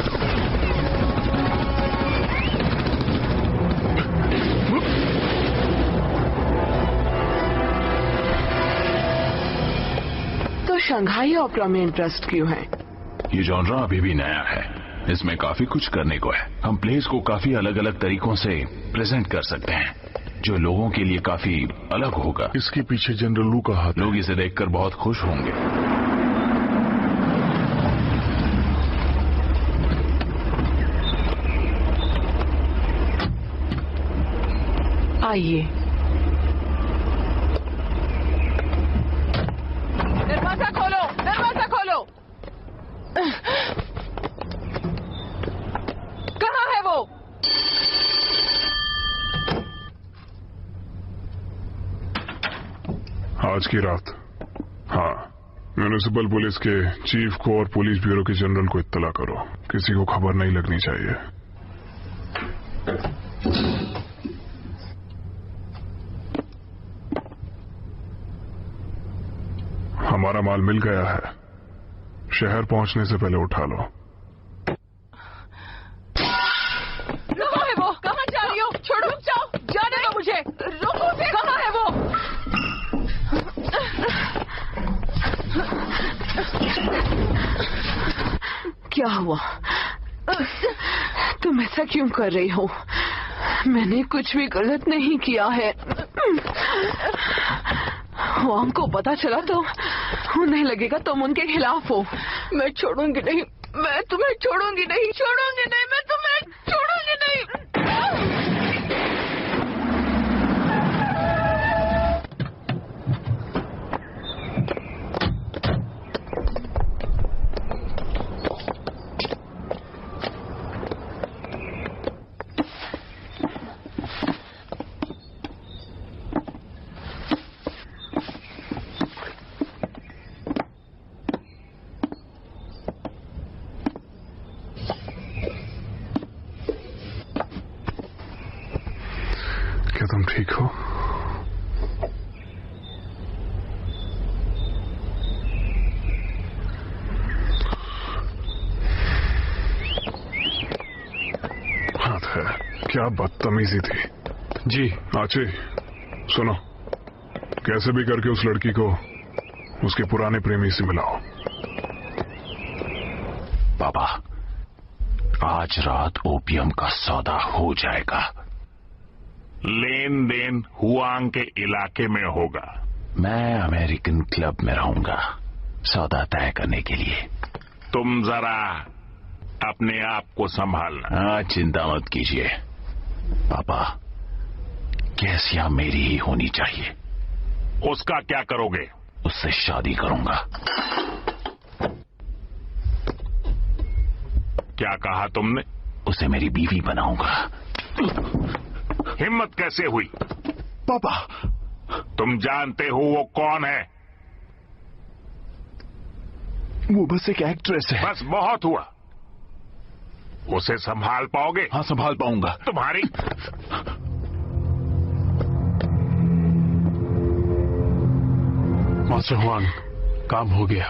तो शंघाई ओपेरा में इंटरेस्ट क्यों है? ये जॉनरा अभी भी नया है। इसमें काफी कुछ करने को है। हम प्लेस को काफी अलग अलग तरीकों से प्रेजेंट कर सकते हैं जो लोगों के लिए काफी अलग होगा। इसके पीछे जनरल लू का हाथ। लोग इसे देखकर बहुत खुश होंगे। आइए। दरवाजा खोलो, दरवाजा खोलो। कहाँ है वो? आज की रात। हाँ, म्युनिसिपल पुलिस के चीफ को और पुलिस ब्यूरो के जनरल को इत्तला करो। किसी को खबर नहीं लगनी चाहिए। हमारा माल मिल गया है। शहर पहुंचने से पहले उठा लो। कहाँ है वो? कहाँ जा रही हो? छोड़ो, जाओ, जाने दो। क्या हुआ? तुम ऐसा क्यों कर रही हो? मैंने कुछ भी गलत नहीं किया है। वांग को पता चला तो उन्हें लगेगा तुम उनके खिलाफ हो। मैं छोड़ूंगी नहीं, मैं तुम्हें छोड़ूंगी नहीं, छोड़ूंगी नहीं, मैं तुम्हें छोड़ूंगी नहीं। क्या तुम ठीक हो? हाथ है, क्या बदतमीजी थी। जी आचे, सुनो, कैसे भी करके उस लड़की को उसके पुराने प्रेमी से मिलाओ। बाबा, आज रात ओपियम का सौदा हो जाएगा। लेन देन हुआंग के इलाके में होगा। मैं अमेरिकन क्लब में रहूंगा सौदा तय करने के लिए। तुम जरा अपने आप को संभालना। हाँ, चिंता मत कीजिए पापा, कैसिया मेरी ही होनी चाहिए। उसका क्या करोगे? उससे शादी करूंगा। क्या कहा तुमने? उसे मेरी बीवी बनाऊंगा। हिम्मत कैसे हुई? पापा, तुम जानते हो वो कौन है? वो बस एक एक्ट्रेस है। बस बहुत हुआ। उसे संभाल पाओगे? हाँ, संभाल पाऊंगा। तुम्हारी मास्टर हुआंग, काम हो गया।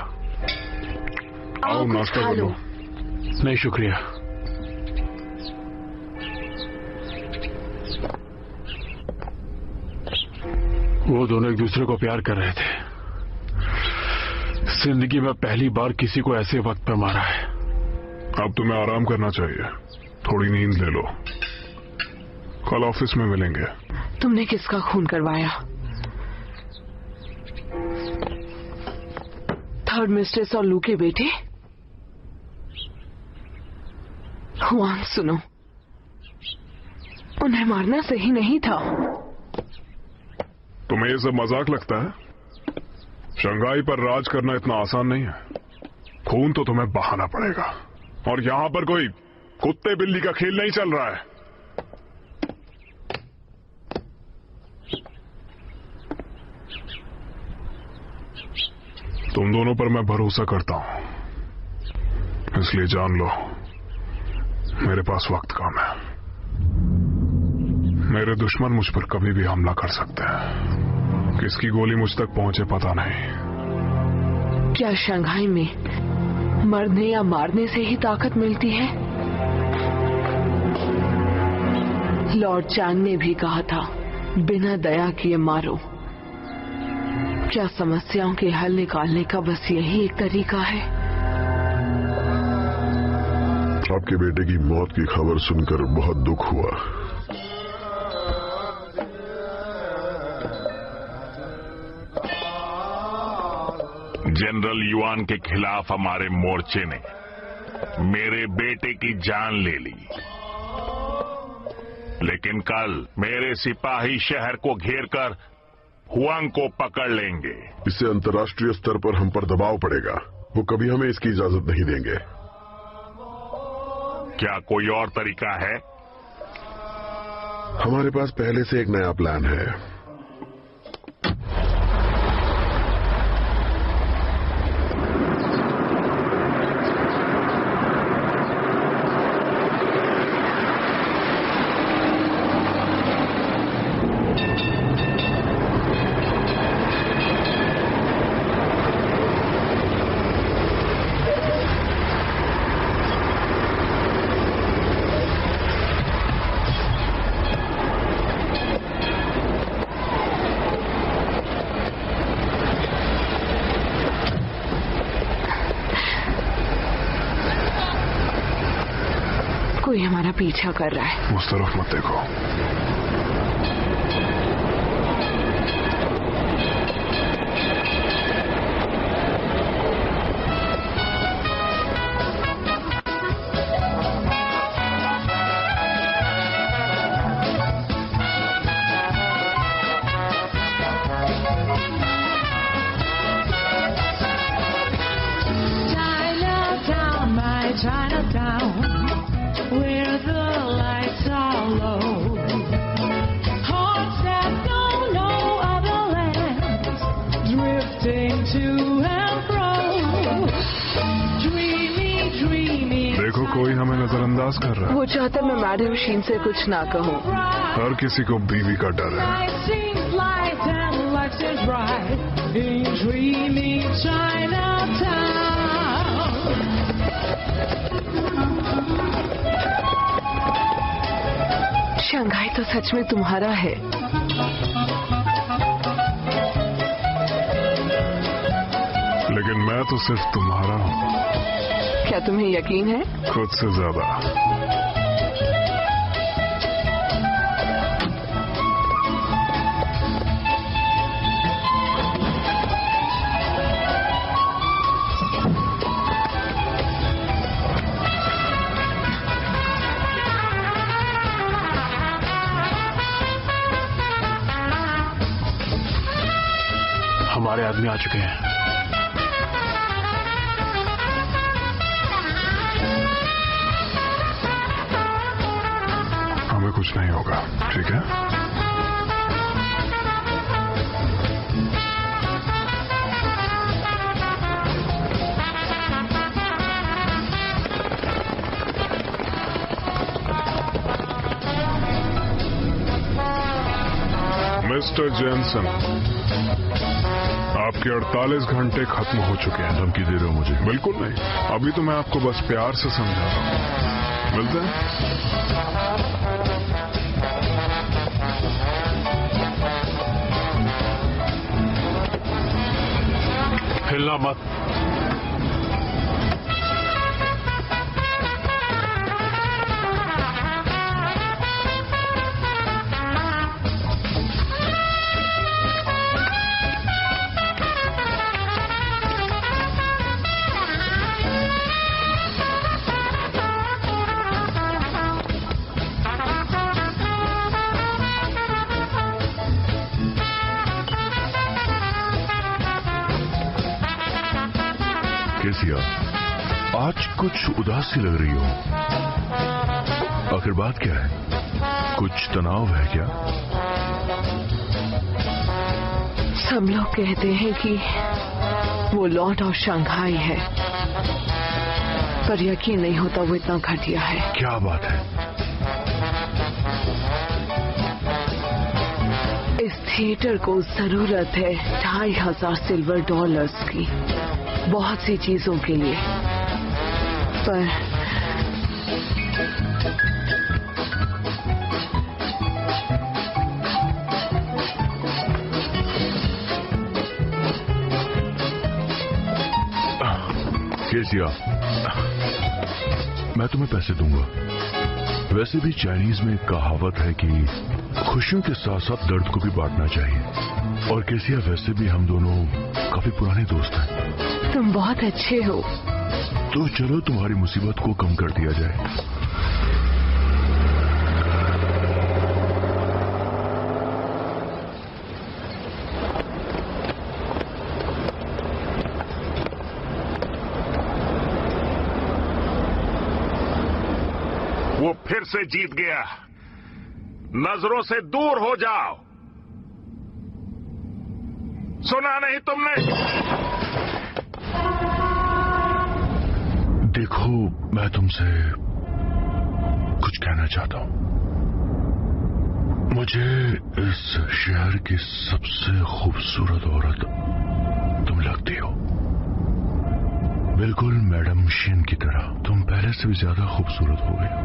आओ नाश्ता कर लो। नहीं शुक्रिया। वो दोनों एक दूसरे को प्यार कर रहे थे। जिंदगी में पहली बार किसी को ऐसे वक्त पर मारा है। अब तुम्हें आराम करना चाहिए, थोड़ी नींद ले लो। कल ऑफिस में मिलेंगे। तुमने किसका खून करवाया? थर्ड मिस्ट्रेस और लू के बेटे? हुआंग, सुनो, उन्हें मारना सही नहीं था। तुम्हें ये सब मजाक लगता है? शंघाई पर राज करना इतना आसान नहीं है। खून तो तुम्हें बहाना पड़ेगा, और यहां पर कोई कुत्ते बिल्ली का खेल नहीं चल रहा है। तुम दोनों पर मैं भरोसा करता हूं, इसलिए जान लो मेरे पास वक्त कम है। मेरे दुश्मन मुझ पर कभी भी हमला कर सकते हैं। किसकी गोली मुझ तक पहुंचे पता नहीं। क्या शंघाई में मरने या मारने से ही ताकत मिलती है? लॉर्ड चांग ने भी कहा था, बिना दया किए मारो। क्या समस्याओं के हल निकालने का बस यही एक तरीका है? आपके बेटे की मौत की खबर सुनकर बहुत दुख हुआ। जनरल युआन के खिलाफ हमारे मोर्चे ने मेरे बेटे की जान ले ली, लेकिन कल मेरे सिपाही शहर को घेरकर हुआंग को पकड़ लेंगे। इससे अंतर्राष्ट्रीय स्तर पर हम पर दबाव पड़ेगा। वो कभी हमें इसकी इजाजत नहीं देंगे। क्या कोई और तरीका है? हमारे पास पहले से एक नया प्लान है। कोई हमारा पीछा कर रहा है। उस तरफ मत देखो। Chinatown, where the lights are low, hearts that know no other lands, drifting to and fro, dreaming, dreaming. देखो कोई हमें नजरअंदाज कर रहा है। वो चाहता मैं मैडम शीन से कुछ ना कहूँ। हर किसी को बीवी का डर है। Life seems light and life seems bright in dreaming Chinatown. Shanghai तो सच में तुम्हारा है। लेकिन मैं तो सिर्फ तुम्हारा हूँ। क्या तुम्हें यकीन है? खुद से ज्यादा। हमारे आदमी आ चुके हैं। हमें कुछ नहीं होगा, ठीक है? मिस्टर जेनसन, आपके 48 घंटे खत्म हो चुके हैं। धमकी दे रहे हो मुझे? बिल्कुल नहीं, अभी तो मैं आपको बस प्यार से समझा रहा हूँ। मिलते हैं। हिलना मत। आज कुछ उदासी लग रही हो। आखिर बात क्या है? कुछ तनाव है क्या? सब लोग कहते हैं कि वो लॉर्ड ऑफ शंघाई है, पर यकीन नहीं होता वो इतना घटिया है। क्या बात है? इस थिएटर को जरूरत है $2500 सिल्वर डॉलर्स की, बहुत सी चीजों के लिए, पर केसिया, मैं तुम्हें पैसे दूंगा। वैसे भी चाइनीज में एक कहावत है कि खुशियों के साथ साथ दर्द को भी बांटना चाहिए। और केसिया, वैसे भी हम दोनों काफी पुराने दोस्त हैं। तुम बहुत अच्छे हो। तो चलो तुम्हारी मुसीबत को कम कर दिया जाए। वो फिर से जीत गया। नजरों से दूर हो जाओ। सुना नहीं तुमने? देखो, मैं तुमसे कुछ कहना चाहता हूं। मुझे इस शहर की सबसे खूबसूरत औरत तुम लगती हो, बिल्कुल मैडम शीन की तरह। तुम पहले से भी ज्यादा खूबसूरत हो गई हो।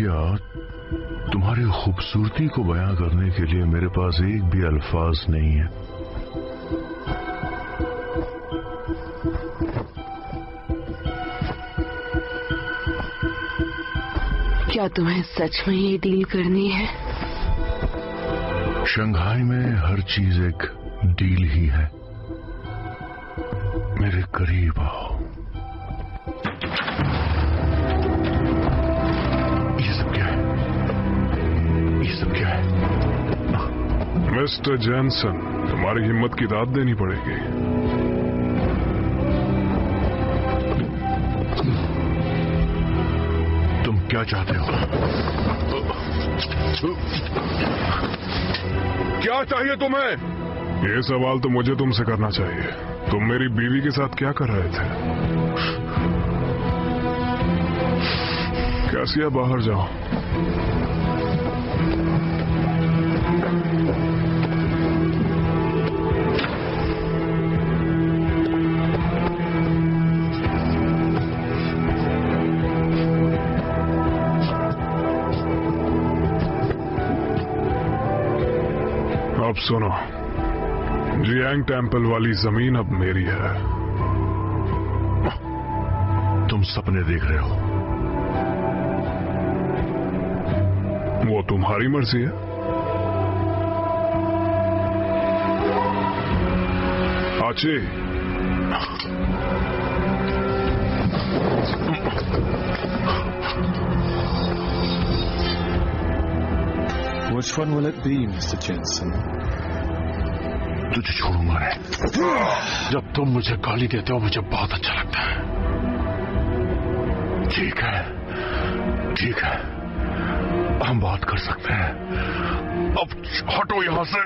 आलिया, तुम्हारी खूबसूरती को बयां करने के लिए मेरे पास एक भी अल्फाज नहीं है। क्या तुम्हें सच में ये डील करनी है? शंघाई में हर चीज एक डील ही है। मेरे करीब आओ। ये सब क्या है? ये सब क्या है? मिस्टर जैनसन, तुम्हारी हिम्मत की दाद देनी पड़ेगी। तुम क्या चाहते हो? क्या चाहिए तुम्हें? ये सवाल तो मुझे तुमसे करना चाहिए। तुम मेरी बीवी के साथ क्या कर रहे थे? कैसिया, बाहर जाओ। अब सुनो, जियांग टेम्पल वाली जमीन अब मेरी है। तुम सपने देख रहे हो। वो तुम्हारी मर्जी है। आची, Which one will it be, Mr. Jensen? तुझे छोड़ूंगा नहीं। जब तुम मुझे गाली देते हो मुझे बहुत अच्छा लगता है। ठीक है, ठीक है, हम बात कर सकते हैं। अब हटो यहां से।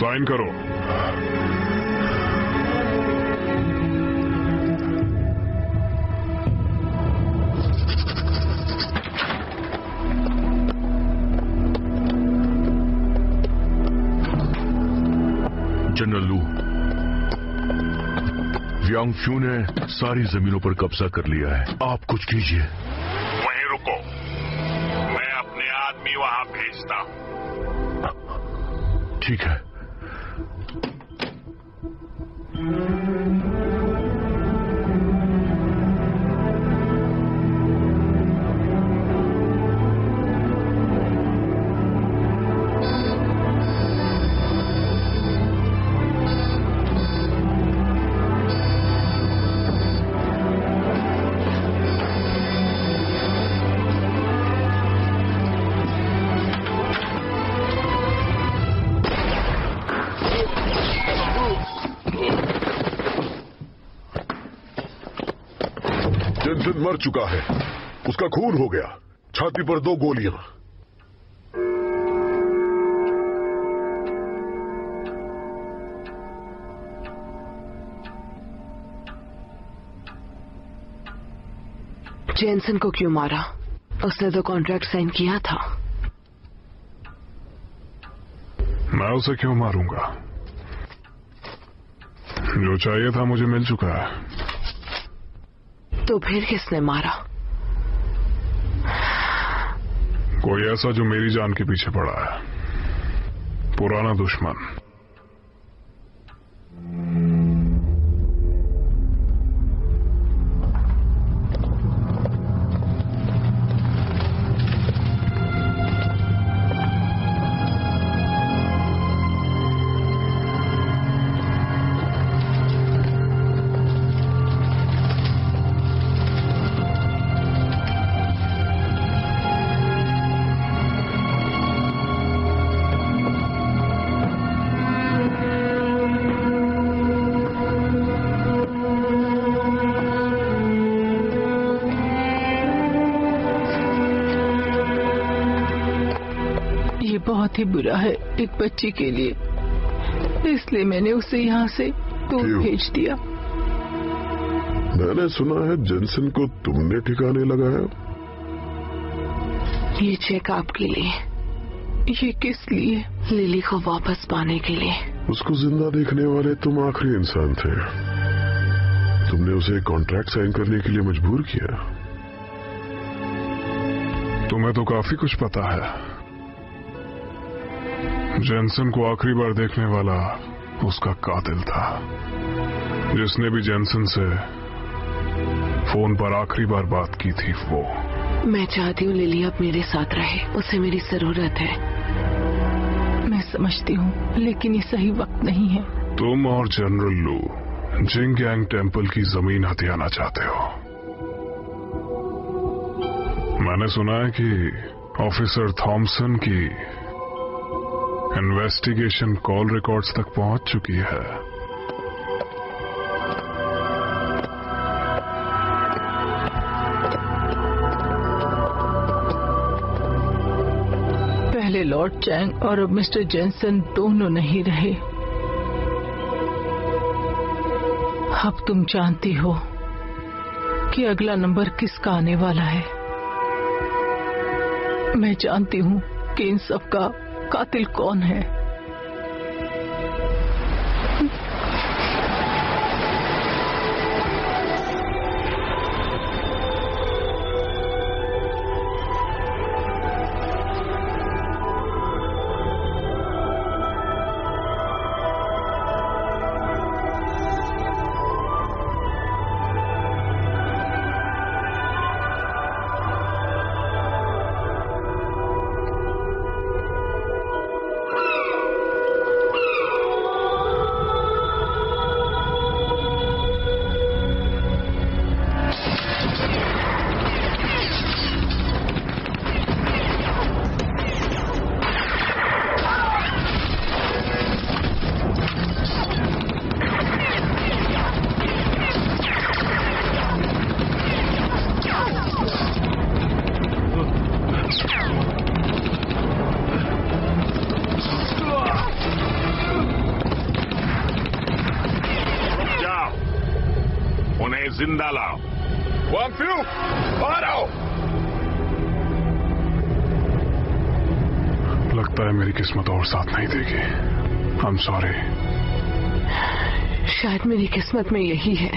साइन करो। जनरल लू, यांगफ्यू ने सारी जमीनों पर कब्जा कर लिया है। आप कुछ कीजिए। वहीं रुको, मैं अपने आदमी वहां भेजता हूं। ठीक है। जेनसन मर चुका है। उसका खून हो गया। छाती पर 2 गोलियां। जेनसन को क्यों मारा? उसने तो कॉन्ट्रैक्ट साइन किया था। मैं उसे क्यों मारूंगा? जो चाहिए था मुझे मिल चुका है। तो फिर किसने मारा? कोई ऐसा जो मेरी जान के पीछे पड़ा है। पुराना दुश्मन। बहुत ही बुरा है एक बच्ची के लिए, इसलिए मैंने उसे यहाँ से दूर भेज दिया। मैंने सुना है जेनसन को तुमने ठिकाने लगाया। ये चेक आपके लिए। ये किस लिए? लिली को वापस पाने के लिए। उसको जिंदा देखने वाले तुम आखिरी इंसान थे। तुमने उसे कॉन्ट्रैक्ट साइन करने के लिए मजबूर किया। तुम्हें तो काफी कुछ पता है। जेनसन को आखिरी बार देखने वाला उसका कातिल था, जिसने भी जेनसन से फोन पर आखिरी बार बात की थी वो। मैं चाहती हूँ लिली अब मेरे साथ रहे, उसे मेरी जरूरत है। मैं समझती हूँ, लेकिन ये सही वक्त नहीं है। तुम और जनरल लू जिंगयांग टेम्पल की जमीन हथियाना चाहते हो। मैंने सुना है कि ऑफिसर थॉमसन की इन्वेस्टिगेशन कॉल रिकॉर्ड्स तक पहुंच चुकी है। पहले लॉर्ड चैंग और अब मिस्टर जेनसन दोनों नहीं रहे। अब तुम जानती हो कि अगला नंबर किसका आने वाला है। मैं जानती हूँ कि इन सब का कातिल कौन है। जिंदा लाओ। वांग फ्यू, बाहर आओ। लगता है मेरी किस्मत और साथ नहीं देगी। I'm sorry। शायद मेरी किस्मत में यही है।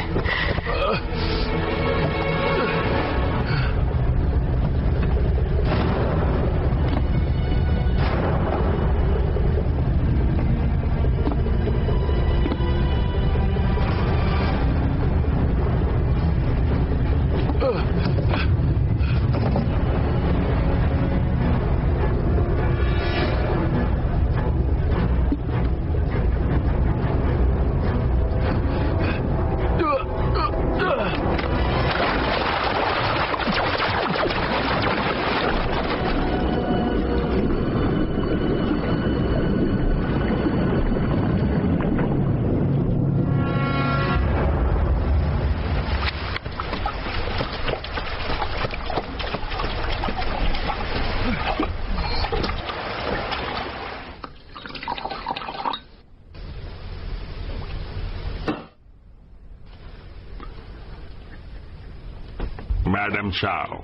मैडम शाओ,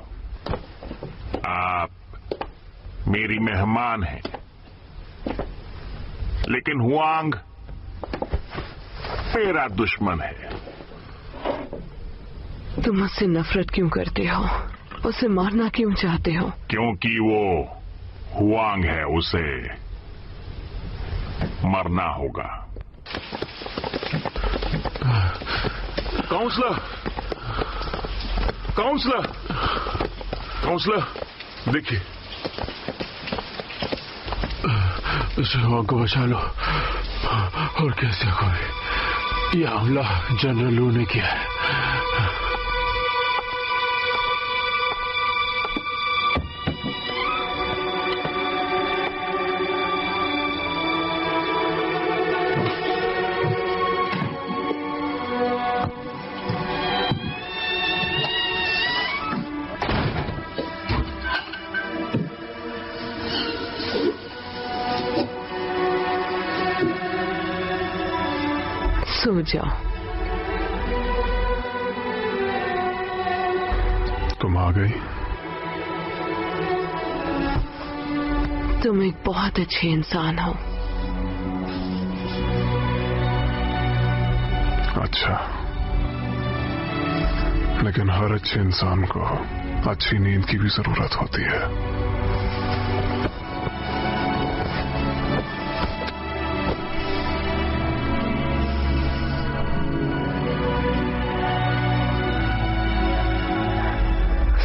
आप मेरी मेहमान हैं, लेकिन हुआंग मेरा दुश्मन है। तुम उससे नफरत क्यों करते हो? उसे मारना क्यों चाहते हो? क्योंकि वो हुआंग है, उसे मरना होगा। काउंसलर, काउंसलर, काउंसलर, देखिए, इस हुआंग को बचा लो। और कैसे कोई? यह हमला जनरल लू ने किया है। सो जाओ। तुम आ गई। तुम एक बहुत अच्छे इंसान हो। अच्छा, लेकिन हर अच्छे इंसान को अच्छी नींद की भी जरूरत होती है।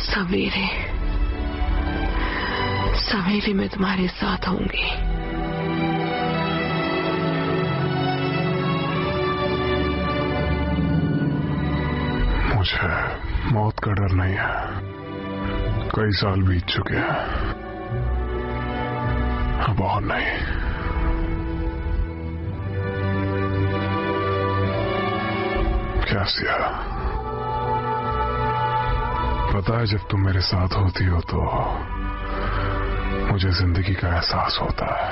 सवेरे सवेरे मैं तुम्हारे साथ होंगी। मुझे मौत का डर नहीं है। कई साल बीत चुके हैं, अब और नहीं। कैसिया, पता है जब तुम मेरे साथ होती हो तो मुझे जिंदगी का एहसास होता है।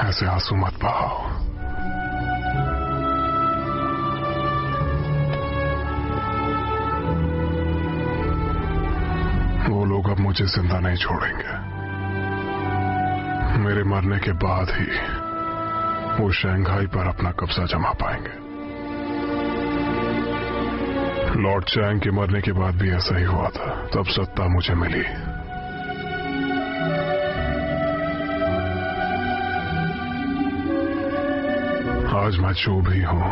ऐसे आंसू मत बहाओ। वो लोग अब मुझे जिंदा नहीं छोड़ेंगे। मेरे मरने के बाद ही वो शंघाई पर अपना कब्जा जमा पाएंगे। लॉर्ड चैंग के मरने के बाद भी ऐसा ही हुआ था। तब सत्ता मुझे मिली। आज मैं जो भी हूं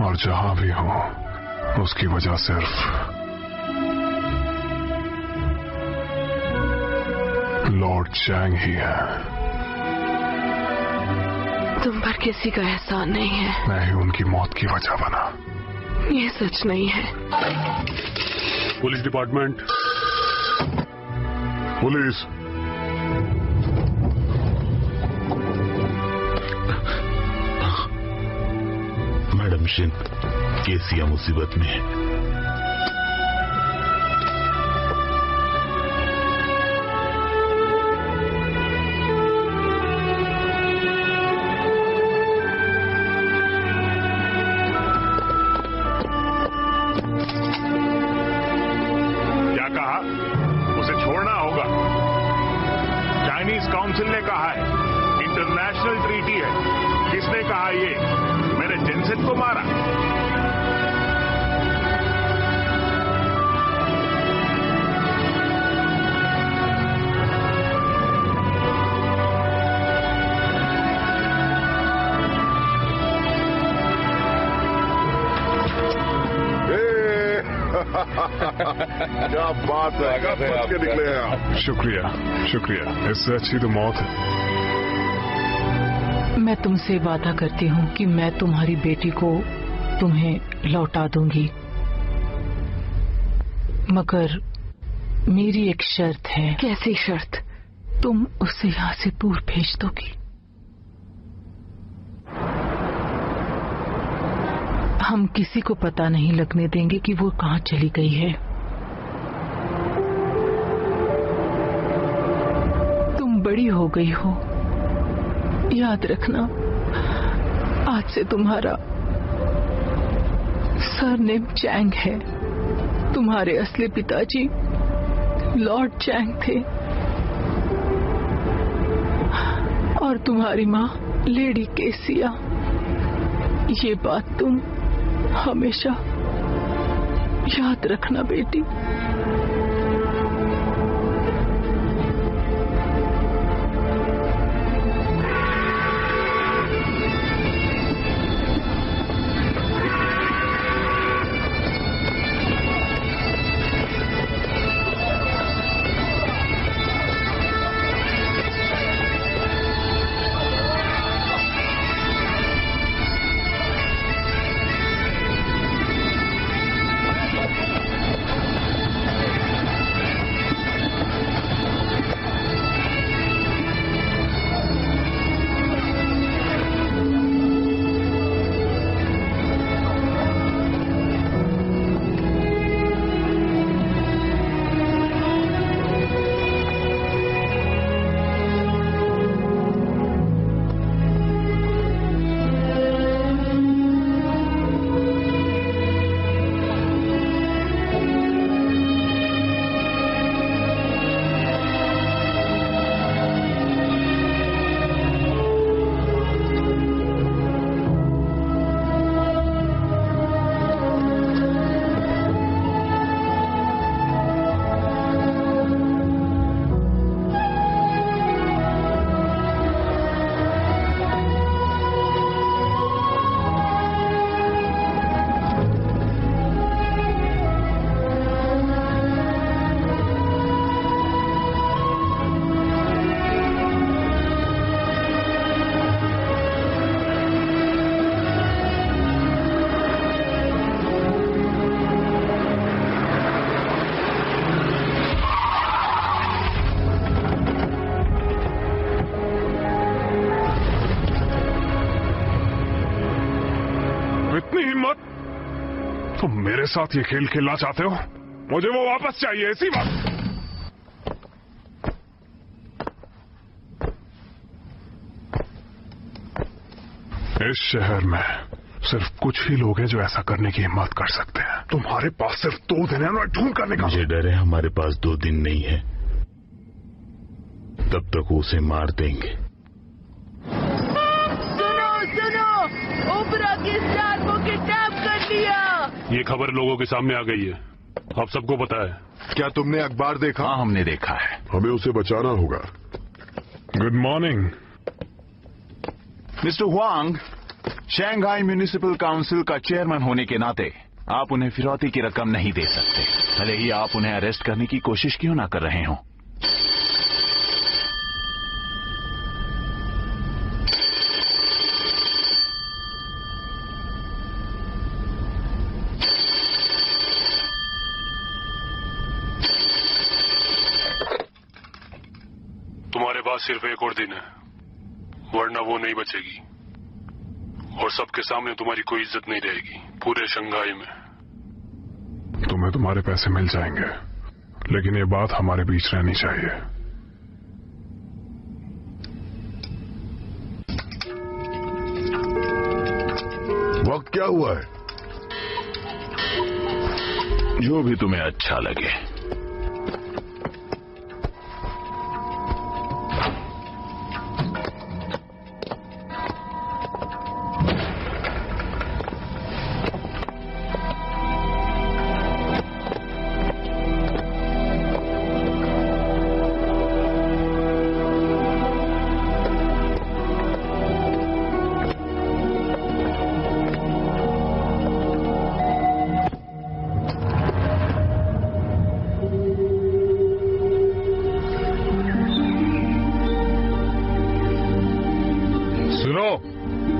और जहां भी हूं, उसकी वजह सिर्फ लॉर्ड चैंग ही है। तुम पर किसी का एहसान नहीं है। मैं ही उनकी मौत की वजह बना। ये सच नहीं है। Police department, police. Madam Shin, केसिया मुसीबत में है। क्या कहा? उसे छोड़ना होगा। चाइनीज काउंसिल ने कहा है, इंटरनेशनल ट्रीटी है। किसने कहा ये? मैंने जेनसेन को मारा। क्या बात है, बच के निकले हैं आप। शुक्रिया शुक्रिया, इससे अच्छी तो मौत है। मैं तुमसे वादा करती हूँ कि मैं तुम्हारी बेटी को तुम्हें लौटा दूंगी, मगर मेरी एक शर्त है। कैसी शर्त? तुम उसे यहाँ से दूर भेज दोगी। हम किसी को पता नहीं लगने देंगे कि वो कहाँ चली गई है। तुम बड़ी हो गई हो, याद रखना, आज से तुम्हारा सरनेम चैंग है। तुम्हारे असली पिताजी लॉर्ड चैंग थे और तुम्हारी माँ लेडी केसिया। ये बात तुम हमेशा याद रखना बेटी। तुम मेरे साथ ये खेल खेलना चाहते हो? मुझे वो वापस चाहिए, इसी वक्त। इस शहर में सिर्फ कुछ ही लोग हैं जो ऐसा करने की हिम्मत कर सकते हैं। तुम्हारे पास सिर्फ 2 दिन है ना ढूंढ करने का। मुझे डर है हमारे पास 2 दिन नहीं है, तब तक उसे मार देंगे। सुनो, ओपरा के स्टार को किडनैप कर लिया। ये खबर लोगों के सामने आ गई है, आप सबको पता है। क्या तुमने अखबार देखा? हाँ, हमने देखा है। हमें उसे बचाना होगा। Good morning mister Huang, Shanghai municipal council का चेयरमैन होने के नाते आप उन्हें फिरौती की रकम नहीं दे सकते, भले ही आप उन्हें अरेस्ट करने की कोशिश क्यों ना कर रहे हों। तुम्हारे पास सिर्फ 1 और दिन है, वरना वो नहीं बचेगी और सबके सामने तुम्हारी कोई इज्जत नहीं रहेगी पूरे शंघाई में। तुम्हें तुम्हारे पैसे मिल जाएंगे, लेकिन ये बात हमारे बीच रहनी चाहिए। वक्त क्या हुआ है? जो भी तुम्हें अच्छा लगे।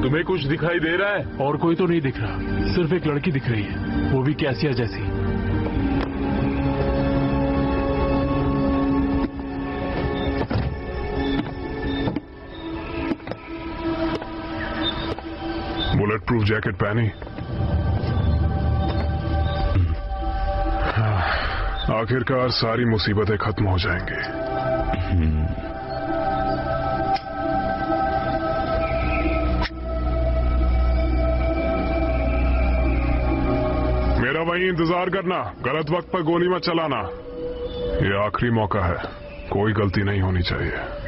तुम्हें कुछ दिखाई दे रहा है? और कोई तो नहीं दिख रहा, सिर्फ एक लड़की दिख रही है, वो भी कैसिया जैसी। बुलेट प्रूफ जैकेट पहनी। आखिरकार सारी मुसीबतें खत्म हो जाएंगी। मेरा वहीं इंतजार करना, गलत वक्त पर गोली मत चलाना। ये आखिरी मौका है, कोई गलती नहीं होनी चाहिए।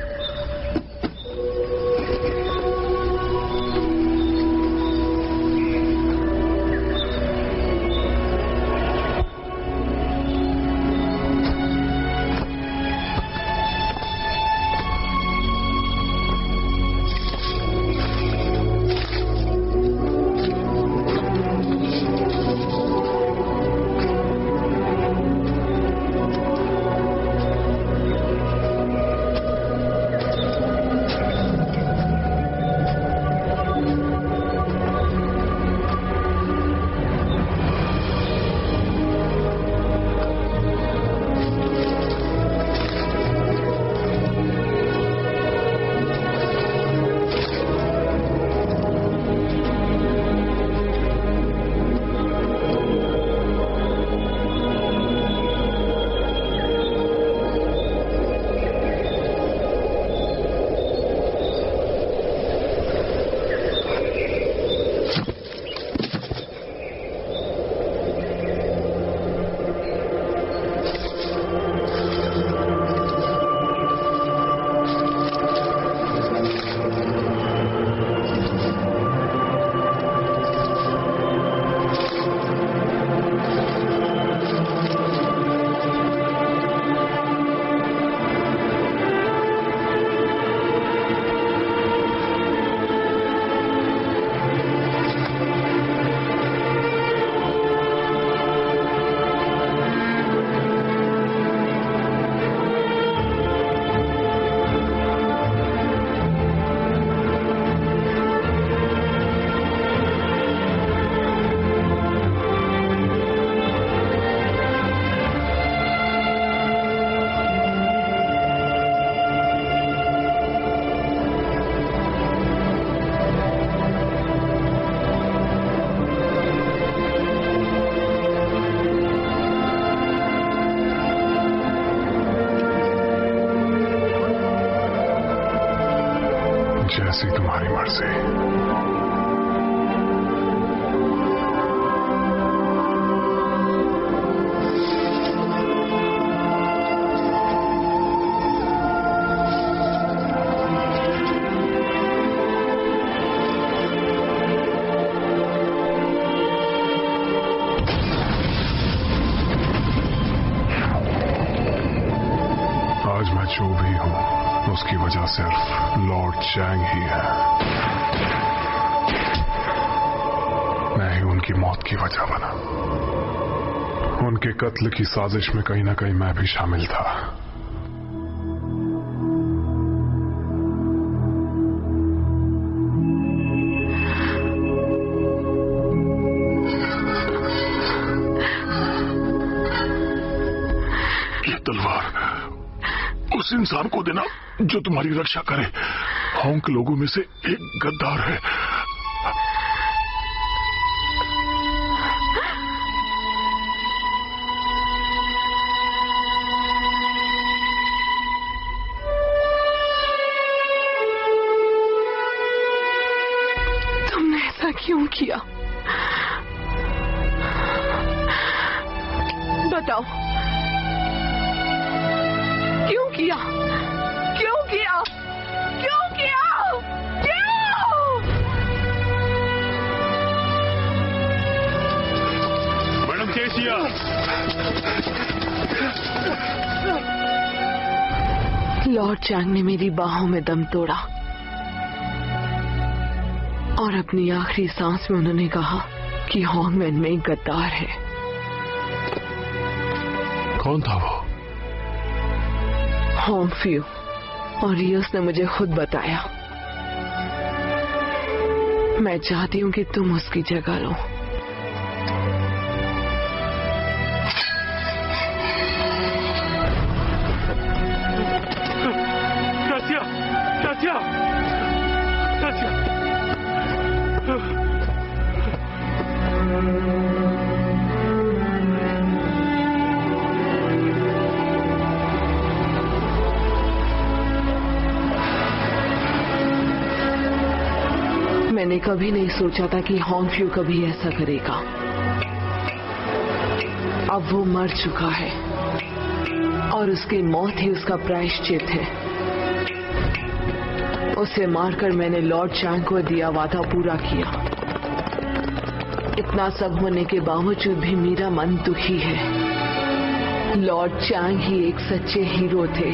तुम्हारी मर्जी। आज मैं जो भी हूं उसकी वजह सिर्फ लॉर्ड चैंग ही है। मैं ही उनकी मौत की वजह बना। उनके कत्ल की साजिश में कहीं ना कहीं मैं भी शामिल था। ये तलवार उस इंसान को देना जो तुम्हारी रक्षा करे। होंग के लोगों में से एक गद्दार है। तुमने ऐसा क्यों किया? बताओ, क्यों किया? क्यों किया? क्यों किया? क्यों? मैडम केसिया, लॉर्ड चैंग ने मेरी बाहों में दम तोड़ा और अपनी आखिरी सांस में उन्होंने कहा कि होंगमैन में एक गद्दार है। कौन था वो? होंग फ्यू, और ये उसने मुझे खुद बताया। मैं चाहती हूँ कि तुम उसकी जगह लो। मैंने कभी नहीं सोचा था कि होंग फ्यू कभी ऐसा करेगा। अब वो मर चुका है और उसकी मौत ही उसका प्रायश्चित है। उसे मारकर मैंने लॉर्ड चैंग को दिया वादा पूरा किया। इतना सब होने के बावजूद भी मेरा मन दुखी है। लॉर्ड चैंग ही एक सच्चे हीरो थे,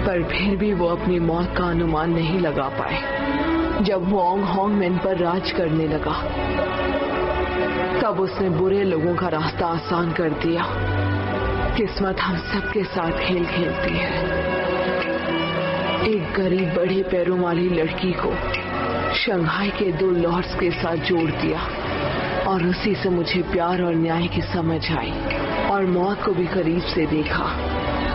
पर फिर भी वो अपनी मौत का अनुमान नहीं लगा पाए। जब वोंग होंगमैन पर राज करने लगा तब उसने बुरे लोगों का रास्ता आसान कर दिया। किस्मत हम सबके साथ खेल खेलती है। एक गरीब बड़े पैरों वाली लड़की को शंघाई के 2 लॉर्ड्स के साथ जोड़ दिया और उसी से मुझे प्यार और न्याय की समझ आई और मौत को भी करीब से देखा।